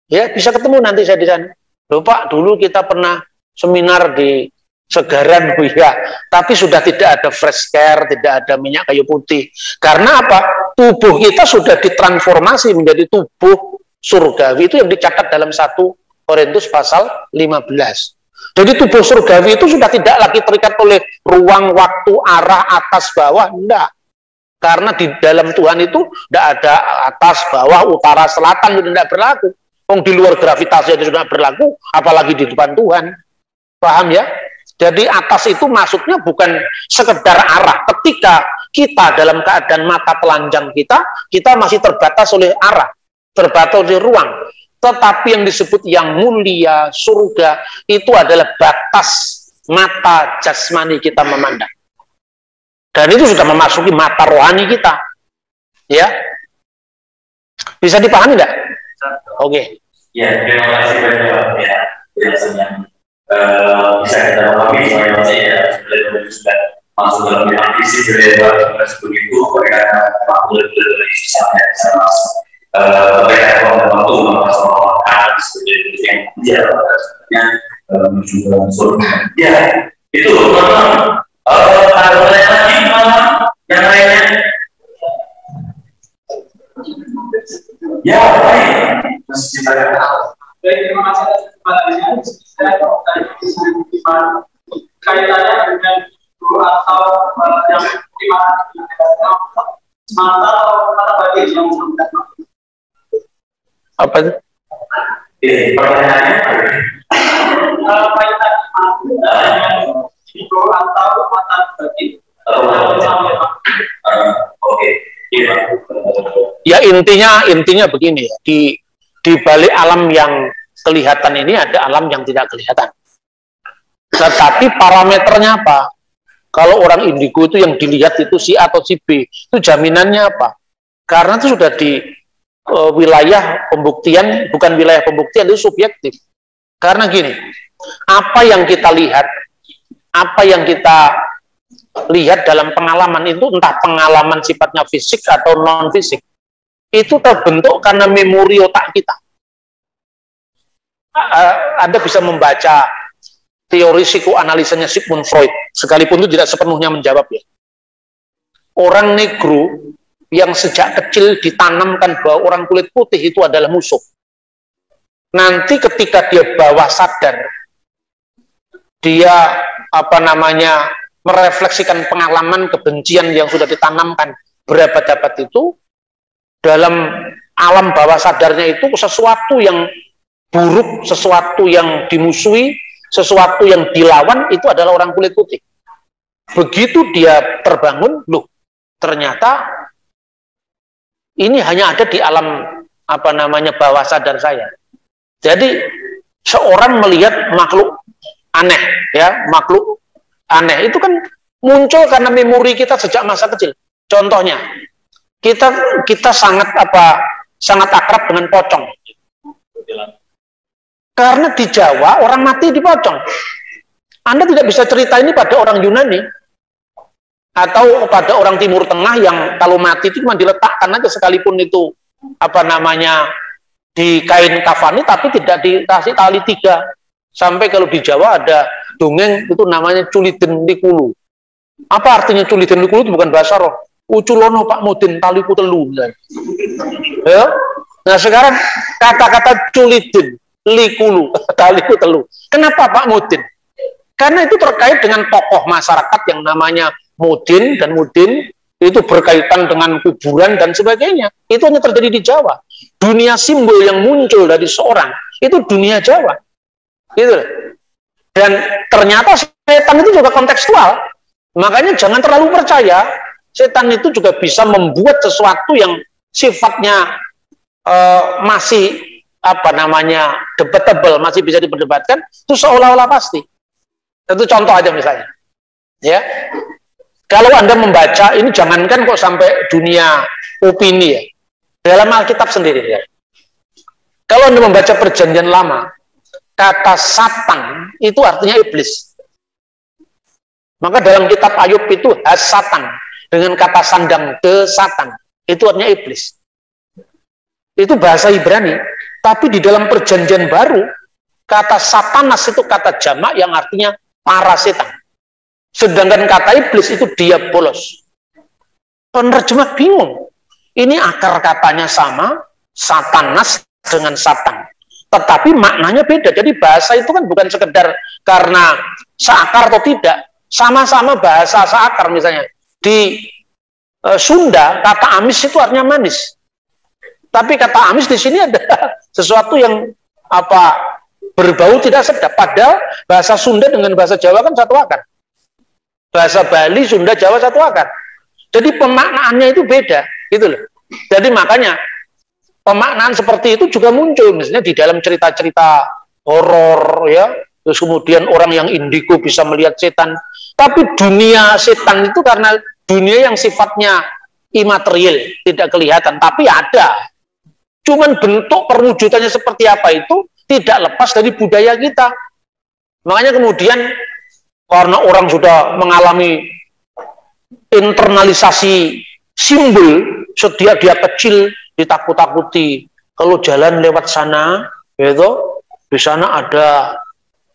ya bisa ketemu nanti saya di sana. Loh Pak, dulu kita pernah seminar di Segaran, ya, tapi sudah tidak ada fresh care, tidak ada minyak kayu putih. Karena apa? Tubuh kita sudah ditransformasi menjadi tubuh surgawi. Itu yang dicatat dalam 1 Korintus pasal 15. Jadi tubuh surgawi itu sudah tidak lagi terikat oleh ruang, waktu, arah, atas, bawah, enggak. Karena di dalam Tuhan itu tidak ada atas, bawah, utara, selatan, itu tidak berlaku. Di luar gravitasi itu sudah berlaku, apalagi di depan Tuhan. Paham ya? Jadi atas itu maksudnya bukan sekedar arah. Ketika kita dalam keadaan mata telanjang kita masih terbatas oleh arah, terbatas oleh ruang. Tetapi yang disebut yang mulia, surga, itu adalah batas mata jasmani kita memandang. Dan itu sudah memasuki mata rohani kita. Ya, bisa dipahami enggak? Oke. Ya, terima kasih banyak ya. Biasanya bisa kita pahami semuanya ya. Sebenarnya sudah masuk dalam bidang fisik berlewat begitu. Mereka mampu lebih susah ya bisa masuk. Mereka waktu masalah seperti yang dia sebenarnya juga surga. Ya, itu memang ada pertanyaan lagi yang lainnya. Ya, baik. Baik, terima kasih atas kesempatannya. Saya kaitannya dengan guru atau yang dimana mata bagi yang apa itu? Pertanyaannya kaitan dengan guru atau mata bagi. Oke. Ya intinya begini ya, di balik alam yang kelihatan ini ada alam yang tidak kelihatan. Tetapi parameternya apa? Kalau orang indigo itu yang dilihat itu si A atau si B, itu jaminannya apa? Karena itu sudah di wilayah pembuktian, bukan wilayah pembuktian, itu subjektif. Karena gini, apa yang kita lihat, apa yang kita lihat dalam pengalaman itu, entah pengalaman sifatnya fisik atau non fisik, itu terbentuk karena memori otak kita. Anda bisa membaca teori psikoanalisanya Sigmund Freud, sekalipun itu tidak sepenuhnya menjawab ya. Orang negro yang sejak kecil ditanamkan bahwa orang kulit putih itu adalah musuh. Nanti ketika dia bawah sadar, dia merefleksikan pengalaman kebencian yang sudah ditanamkan berabad-abad itu, dalam alam bawah sadarnya itu sesuatu yang buruk, sesuatu yang dimusuhi, sesuatu yang dilawan itu adalah orang kulit putih. Begitu dia terbangun, loh, ternyata ini hanya ada di alam bawah sadar saya. Jadi seorang melihat makhluk aneh, ya, makhluk aneh itu kan muncul karena memori kita sejak masa kecil. Contohnya, kita sangat akrab dengan pocong. Karena di Jawa orang mati di pocong. Anda tidak bisa cerita ini pada orang Yunani atau pada orang Timur Tengah yang kalau mati itu cuma diletakkan aja, sekalipun itu di kain kafani tapi tidak dikasih tali 3. Sampai kalau di Jawa ada dongeng itu namanya culiden likulu. Apa artinya culiden likulu? Itu bukan bahasa roh. Uculono Pak Mudin taliku telu. Ya. Nah sekarang kata-kata culiden likulu taliku telu. Kenapa Pak Mudin? Karena itu terkait dengan tokoh masyarakat yang namanya Mudin, dan Mudin itu berkaitan dengan kuburan dan sebagainya. Itu hanya terjadi di Jawa. Dunia simbol yang muncul dari seorang itu dunia Jawa. Gitu. Dan ternyata setan itu juga kontekstual. Makanya jangan terlalu percaya. Setan itu juga bisa membuat sesuatu yang sifatnya masih apa namanya debatable, masih bisa diperdebatkan, itu seolah-olah pasti. Itu contoh aja misalnya. Ya. Kalau Anda membaca ini, jangankan kok sampai dunia opini ya. Dalam Alkitab sendiri ya. Kalau Anda membaca Perjanjian Lama, kata Satan itu artinya iblis. Maka dalam kitab Ayub itu has-Satan dengan kata sandang de Satan itu artinya iblis. Itu bahasa Ibrani. Tapi di dalam Perjanjian Baru kata Satanas itu kata jamak yang artinya para setan. Sedangkan kata iblis itu diabolos. Penerjemah bingung. Ini akar katanya sama, Satanas dengan Satan. Tetapi maknanya beda. Jadi bahasa itu kan bukan sekedar karena seakar atau tidak. Sama-sama bahasa seakar misalnya. Di Sunda kata amis itu artinya manis. Tapi kata amis di sini ada sesuatu yang apa berbau tidak sedap. Padahal bahasa Sunda dengan bahasa Jawa kan satu akar. Bahasa Bali, Sunda, Jawa satu akar. Jadi pemaknaannya itu beda, gitu loh. Jadi makanya pemaknaan seperti itu juga muncul misalnya di dalam cerita-cerita horor ya. Terus kemudian orang yang indigo bisa melihat setan. Tapi dunia setan itu karena dunia yang sifatnya imaterial, tidak kelihatan, tapi ada. Cuman bentuk perwujudannya seperti apa itu tidak lepas dari budaya kita. Makanya kemudian karena orang sudah mengalami internalisasi simbol, setiap dia kecil ditakut-takuti. Kalau jalan lewat sana, gitu, di sana ada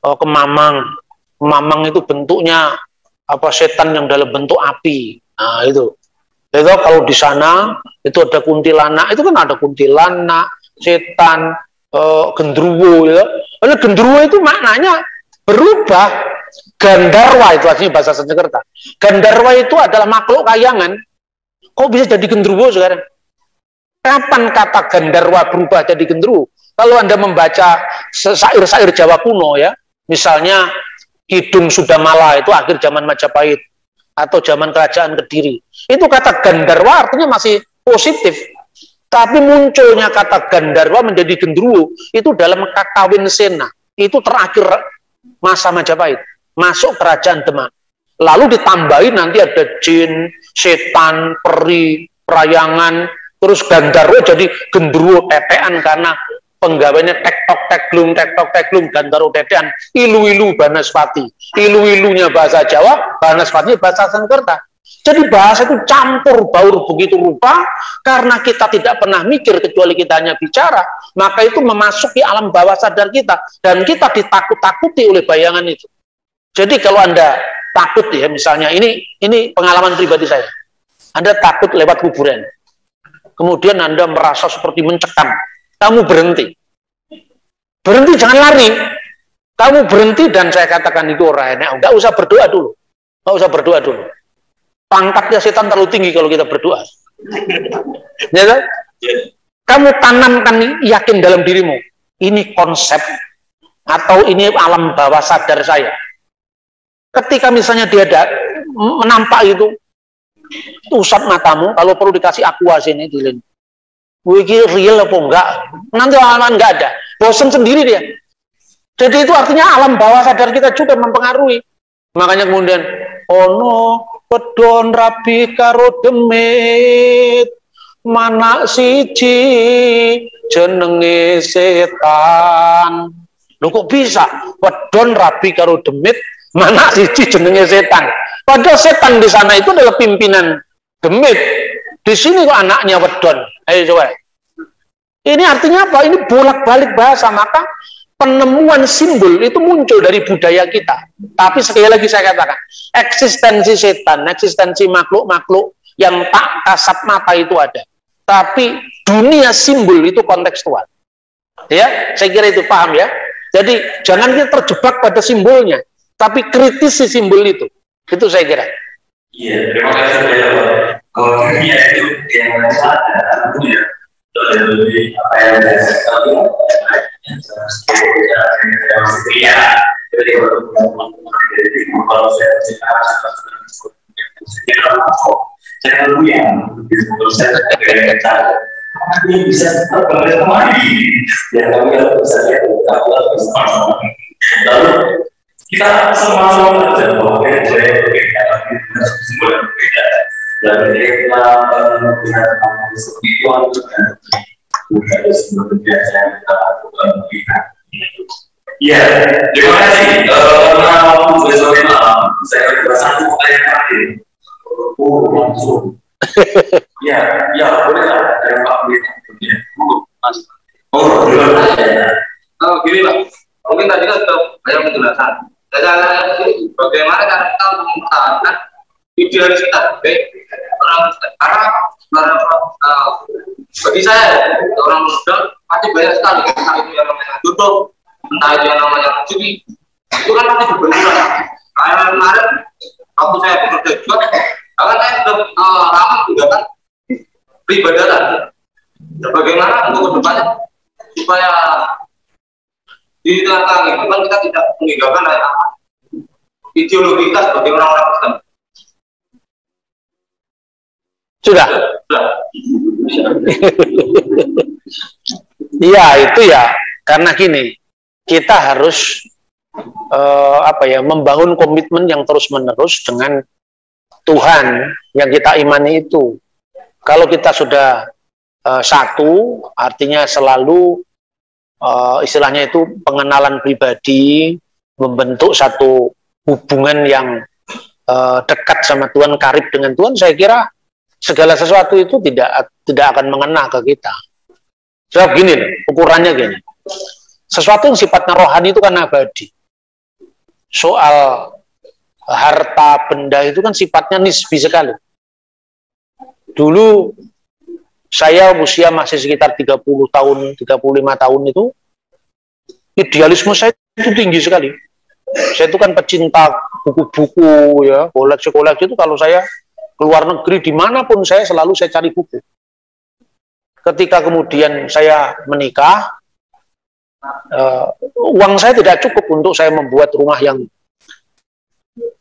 kemamang. Kemamang itu bentuknya apa setan yang dalam bentuk api. Nah itu kalau di sana itu ada kuntilanak, itu kan ada kuntilanak, setan, gendruwo. Ya. Oleh gendruwo itu maknanya berubah. Gandarwa itu artinya bahasa Sanskerta. Gandarwa itu adalah makhluk kayangan. Kok bisa jadi gendruwo sekarang? Kapan kata Gandarwa berubah jadi gendruwo? Kalau Anda membaca syair-syair Jawa kuno ya, misalnya Kidung Sudamala itu akhir zaman Majapahit atau zaman Kerajaan Kediri. Itu kata Gandarwa artinya masih positif. Tapi munculnya kata Gandarwa menjadi gendruwo itu dalam Kakawin Sena. Itu terakhir masa Majapahit, masuk Kerajaan Demak. Lalu ditambahin nanti ada jin, setan, peri, perayangan, terus Gandarwa jadi gendruwo tetean karena penggawainya tektok teklung Gandaro tetean, ilu-ilu Banaspati. Ilu-ilunya bahasa Jawa, Banaspati bahasa Sanskerta. Jadi bahasa itu campur baur begitu rupa, karena kita tidak pernah mikir kecuali kita hanya bicara, maka itu memasuki alam bawah sadar kita, dan kita ditakut-takuti oleh bayangan itu. Jadi kalau Anda takut ya, misalnya ini pengalaman pribadi saya. Anda takut lewat kuburan. Kemudian Anda merasa seperti mencekam. Kamu berhenti. Berhenti, jangan lari. Kamu berhenti dan saya katakan itu orang enak. Enggak usah berdoa dulu. Enggak usah berdoa dulu. Pangkatnya setan terlalu tinggi kalau kita berdoa. Ya kan? Kamu tanamkan yakin dalam dirimu. Ini konsep atau ini alam bawah sadar saya. Ketika misalnya dia menampak itu, usap matamu, kalau perlu dikasih aqua sini, dilin. Wih, real apa enggak? Nanti alam enggak ada. Bosan sendiri dia. Jadi itu artinya alam bawah sadar kita juga mempengaruhi. Makanya kemudian, ono pedon rabi karo demit, mana siji jenenge setan. Loh kok bisa? Pedon rabi karo demit, mana siji jenenge setan. Padahal setan di sana itu adalah pimpinan demit. Di sini kok anaknya wedon. Ayo coba. Ini artinya apa? Ini bolak-balik bahasa, maka penemuan simbol itu muncul dari budaya kita. Tapi sekali lagi saya katakan, eksistensi setan, eksistensi makhluk-makhluk yang tak kasat mata itu ada. Tapi dunia simbol itu kontekstual. Ya, saya kira itu paham ya. Jadi jangan kita terjebak pada simbolnya, tapi kritisi simbol itu. Itu saya kira. Iya, terima kasih banyak Pak. Kalau dunia itu yang ada, ya. Jadi apa yang saya tahu ya, jadi kalau saya ini bisa terkembang kembali ya kami bisa lalu kita sama-sama belajar bahwa saya berbeda dan kita menggunakan spiritual juga ada sebuah biasa yang kita lakukan ya terima kasih karena waktu besok malam saya berasa yang terakhir langsung ya boleh lah dari Pak gini Pak, mungkin tadi kan sudah banyak penjelasan. Bagaimana cara kita mempertahankan idealis kita, karena bagi saya orang muda pasti banyak sekali, entah itu yang namanya duduk, entah itu yang namanya rezeki, itu kan pasti berbenturan. Kemarin waktu saya bekerja juga, karena saya sudah lama menggunakan peribadatan. Bagaimana untuk kedepannya supaya di tengah-tengah kehidupan kita tidak meninggalkan ideologi kita sebagai orang-orang Kristen. Sudah. Iya itu ya, karena gini, kita harus membangun komitmen yang terus-menerus dengan Tuhan yang kita imani itu. Kalau kita sudah satu, artinya selalu istilahnya itu pengenalan pribadi, membentuk satu hubungan yang dekat sama Tuhan, karib dengan Tuhan, saya kira segala sesuatu itu tidak akan mengena ke kita. Sebab gini, ukurannya gini, sesuatu yang sifatnya rohani itu kan abadi. Soal harta benda itu kan sifatnya nisbi sekali. Dulu saya usia masih sekitar 30 tahun, 35 tahun itu, idealisme saya itu tinggi sekali. Saya itu kan pecinta buku-buku, ya, koleksi-koleksi itu kalau saya keluar negeri, dimanapun saya selalu saya cari buku. Ketika kemudian saya menikah, uang saya tidak cukup untuk saya membuat rumah yang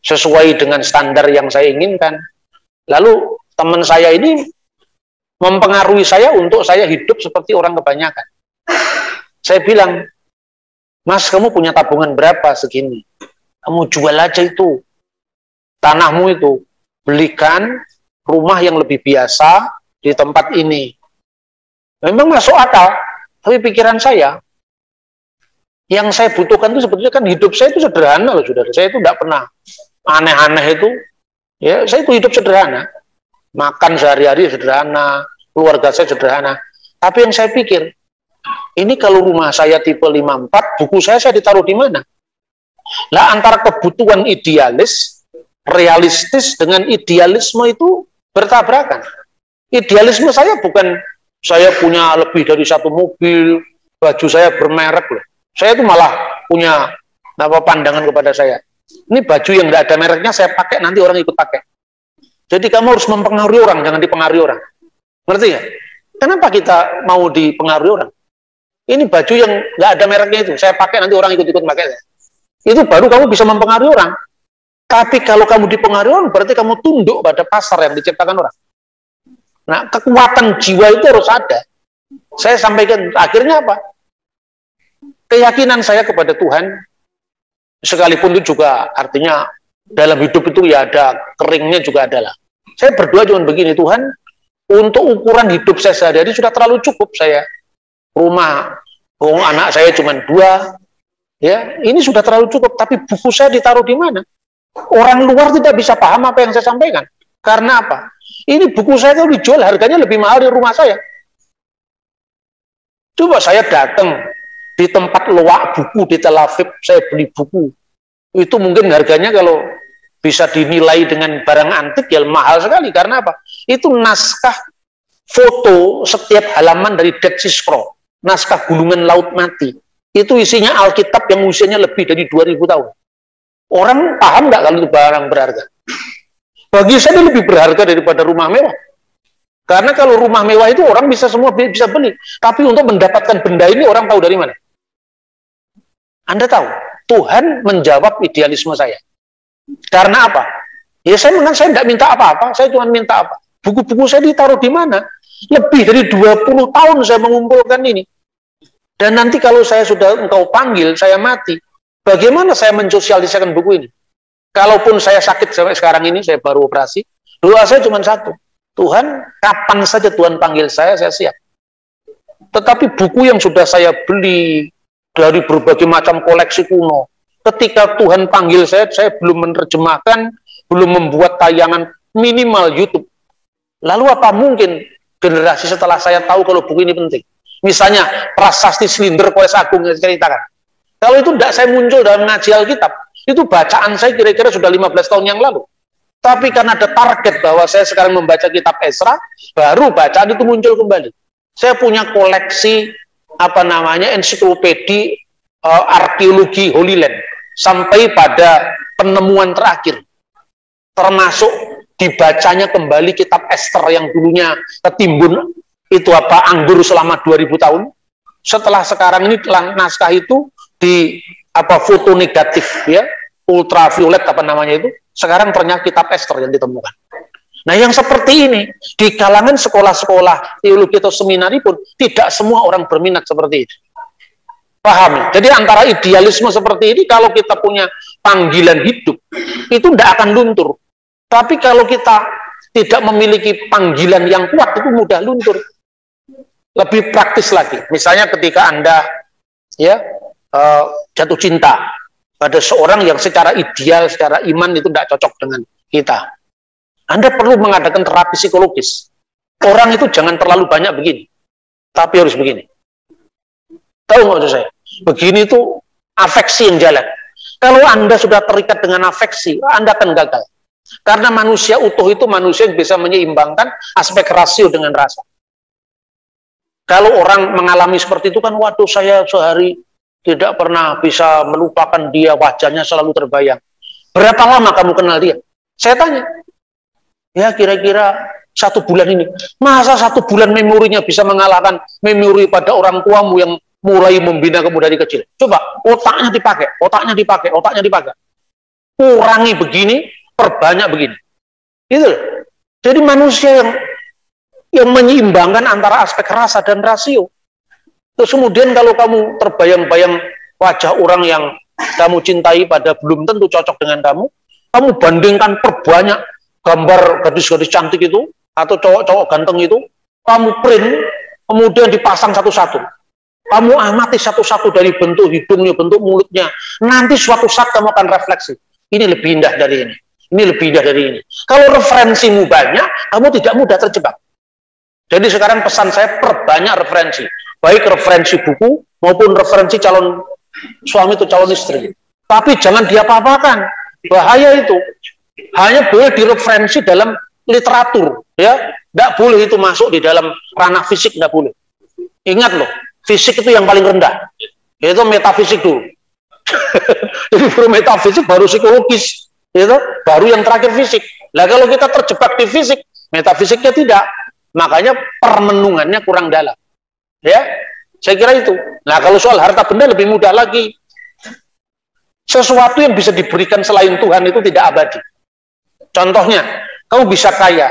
sesuai dengan standar yang saya inginkan. Lalu teman saya ini mempengaruhi saya untuk saya hidup seperti orang kebanyakan. Saya bilang, Mas, kamu punya tabungan berapa? Segini. Kamu jual aja itu tanahmu itu, belikan rumah yang lebih biasa di tempat ini. Memang masuk akal, tapi pikiran saya, yang saya butuhkan itu sebetulnya kan hidup saya itu sederhana loh, saudara. Saya itu tidak pernah aneh-aneh itu. Ya, saya itu hidup sederhana. Makan sehari-hari sederhana, keluarga saya sederhana. Tapi yang saya pikir, ini kalau rumah saya tipe 54, buku saya ditaruh di mana? Lah antara kebutuhan idealis, realistis dengan idealisme itu bertabrakan. Idealisme saya bukan saya punya lebih dari satu mobil, baju saya bermerek loh. Saya itu malah punya pandangan kepada saya. Ini baju yang tidak ada mereknya saya pakai, nanti orang ikut pakai. Jadi kamu harus mempengaruhi orang, jangan dipengaruhi orang. Ngerti ya? Kenapa kita mau dipengaruhi orang? Ini baju yang nggak ada mereknya itu, saya pakai nanti orang ikut-ikut pakai. Itu baru kamu bisa mempengaruhi orang. Tapi kalau kamu dipengaruhi orang, berarti kamu tunduk pada pasar yang diciptakan orang. Nah, kekuatan jiwa itu harus ada. Saya sampaikan, akhirnya apa? Keyakinan saya kepada Tuhan, sekalipun itu juga artinya dalam hidup itu ya ada keringnya juga adalah. Saya berdoa cuma begini, Tuhan, untuk ukuran hidup saya sehari-hari sudah terlalu cukup saya. Rumah, anak saya cuma 2, ya ini sudah terlalu cukup. Tapi buku saya ditaruh di mana? Orang luar tidak bisa paham apa yang saya sampaikan. Karena apa? Ini buku saya itu dijual harganya lebih mahal di rumah saya. Coba saya datang di tempat loak buku di Tel Aviv, saya beli buku. Itu mungkin harganya kalau bisa dinilai dengan barang antik ya mahal sekali. Karena apa? Itu naskah foto setiap halaman dari Dead Sea Scroll, naskah gulungan laut mati. Itu isinya Alkitab yang usianya lebih dari 2000 tahun. Orang paham nggak kalau itu barang berharga? Bagi saya itu lebih berharga daripada rumah mewah. Karena kalau rumah mewah itu orang bisa semua bisa beli. Tapi untuk mendapatkan benda ini orang tahu dari mana? Anda tahu, Tuhan menjawab idealisme saya. Karena apa? Ya saya tidak minta apa-apa, saya cuma minta apa? Buku-buku saya ditaruh di mana? Lebih dari 20 tahun saya mengumpulkan ini. Dan nanti kalau saya sudah engkau panggil, saya mati. Bagaimana saya mensosialisasikan buku ini? Kalaupun saya sakit sampai sekarang ini, saya baru operasi, doa saya cuma satu. Tuhan, kapan saja Tuhan panggil saya siap. Tetapi buku yang sudah saya beli dari berbagai macam koleksi kuno, ketika Tuhan panggil saya belum menerjemahkan, belum membuat tayangan minimal YouTube. Lalu apa mungkin generasi setelah saya tahu kalau buku ini penting? Misalnya, Prasasti Silinder Koes Agung yang saya ceritakan. Kalau itu tidak saya muncul dalam ngaji Alkitab, itu bacaan saya kira-kira sudah 15 tahun yang lalu. Tapi karena ada target bahwa saya sekarang membaca kitab Esra, baru bacaan itu muncul kembali. Saya punya koleksi ensiklopedi arkeologi Holy Land sampai pada penemuan terakhir, termasuk dibacanya kembali kitab Ester yang dulunya ketimbun itu anggur selama 2000 tahun. Setelah sekarang ini naskah itu di foto negatif ya, ultraviolet itu, sekarang ternyata kitab Ester yang ditemukan. Nah, yang seperti ini di kalangan sekolah-sekolah teologi atau seminari pun tidak semua orang berminat seperti itu. Pahami? Jadi antara idealisme seperti ini, kalau kita punya panggilan hidup, itu tidak akan luntur. Tapi kalau kita tidak memiliki panggilan yang kuat, itu mudah luntur. Lebih praktis lagi. Misalnya ketika Anda jatuh cinta pada seorang yang secara ideal, secara iman itu tidak cocok dengan kita. Anda perlu mengadakan terapi psikologis. Orang itu jangan terlalu banyak begini, tapi harus begini. Tahu nggak maksud saya? Begini itu afeksi yang jalan. Kalau Anda sudah terikat dengan afeksi, Anda akan gagal. Karena manusia utuh itu manusia yang bisa menyeimbangkan aspek rasio dengan rasa. Kalau orang mengalami seperti itu kan, waduh saya sehari tidak pernah bisa melupakan dia, wajahnya selalu terbayang. Berapa lama kamu kenal dia? Saya tanya. Ya kira-kira 1 bulan ini. Masa 1 bulan memorinya bisa mengalahkan memori pada orang tuamu yang mulai membina kamu dari kecil? Coba, otaknya dipakai, otaknya dipakai, otaknya dipakai. Kurangi begini, perbanyak begini. Itu. Jadi manusia yang menyeimbangkan antara aspek rasa dan rasio. Terus kemudian kalau kamu terbayang-bayang wajah orang yang kamu cintai pada belum tentu cocok dengan kamu bandingkan perbanyak gambar gadis-gadis cantik itu, atau cowok-cowok ganteng itu, kamu print, kemudian dipasang satu-satu. Kamu amati satu-satu dari bentuk hidungnya, bentuk mulutnya. Nanti suatu saat kamu akan refleksi. Ini lebih indah dari ini. Ini lebih indah dari ini. Kalau referensimu banyak, kamu tidak mudah terjebak. Jadi sekarang pesan saya, perbanyak referensi. Baik referensi buku, maupun referensi calon suami atau calon istri. Tapi jangan diapa-apakan. Bahaya itu. Hanya boleh direferensi dalam literatur. Ya, tidak boleh itu masuk di dalam ranah fisik, tidak boleh. Ingat loh, fisik itu yang paling rendah. Itu metafisik dulu. Jadi baru metafisik, baru psikologis. Itu baru yang terakhir fisik. Nah kalau kita terjebak di fisik, metafisiknya tidak. Makanya permenungannya kurang dalam. Ya, saya kira itu. Nah kalau soal harta benda lebih mudah lagi. Sesuatu yang bisa diberikan selain Tuhan itu tidak abadi. Contohnya, kamu bisa kaya,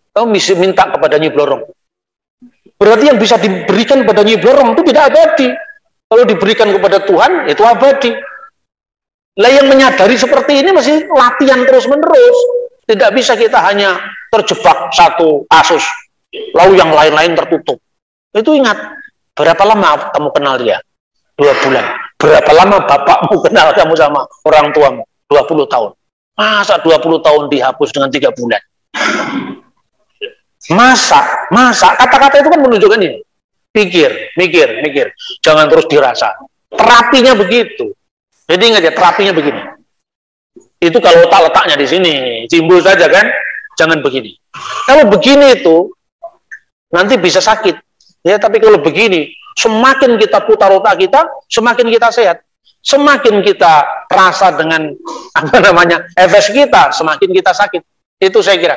kamu bisa minta kepada Nyi Blorong. Berarti yang bisa diberikan kepada Nyi Blorong itu tidak abadi. Kalau diberikan kepada Tuhan, itu abadi. Lah yang menyadari seperti ini masih latihan terus-menerus. Tidak bisa kita hanya terjebak satu kasus, lalu yang lain-lain tertutup. Itu ingat, berapa lama kamu kenal dia? 2 bulan. Berapa lama bapakmu kenal kamu sama orang tuamu? 20 tahun. Masa 20 tahun dihapus dengan 3 bulan? Masa kata-kata itu kan menunjukkan ini. mikir. Jangan terus dirasa. Terapinya begitu. Jadi ingat ya, terapinya begini. Itu kalau letaknya di sini, timbul saja kan? Jangan begini. Kalau begini itu nanti bisa sakit. Ya, tapi kalau begini, semakin kita putar otak kita, semakin kita sehat. Semakin kita rasa dengan efek kita, semakin kita sakit. Itu saya kira.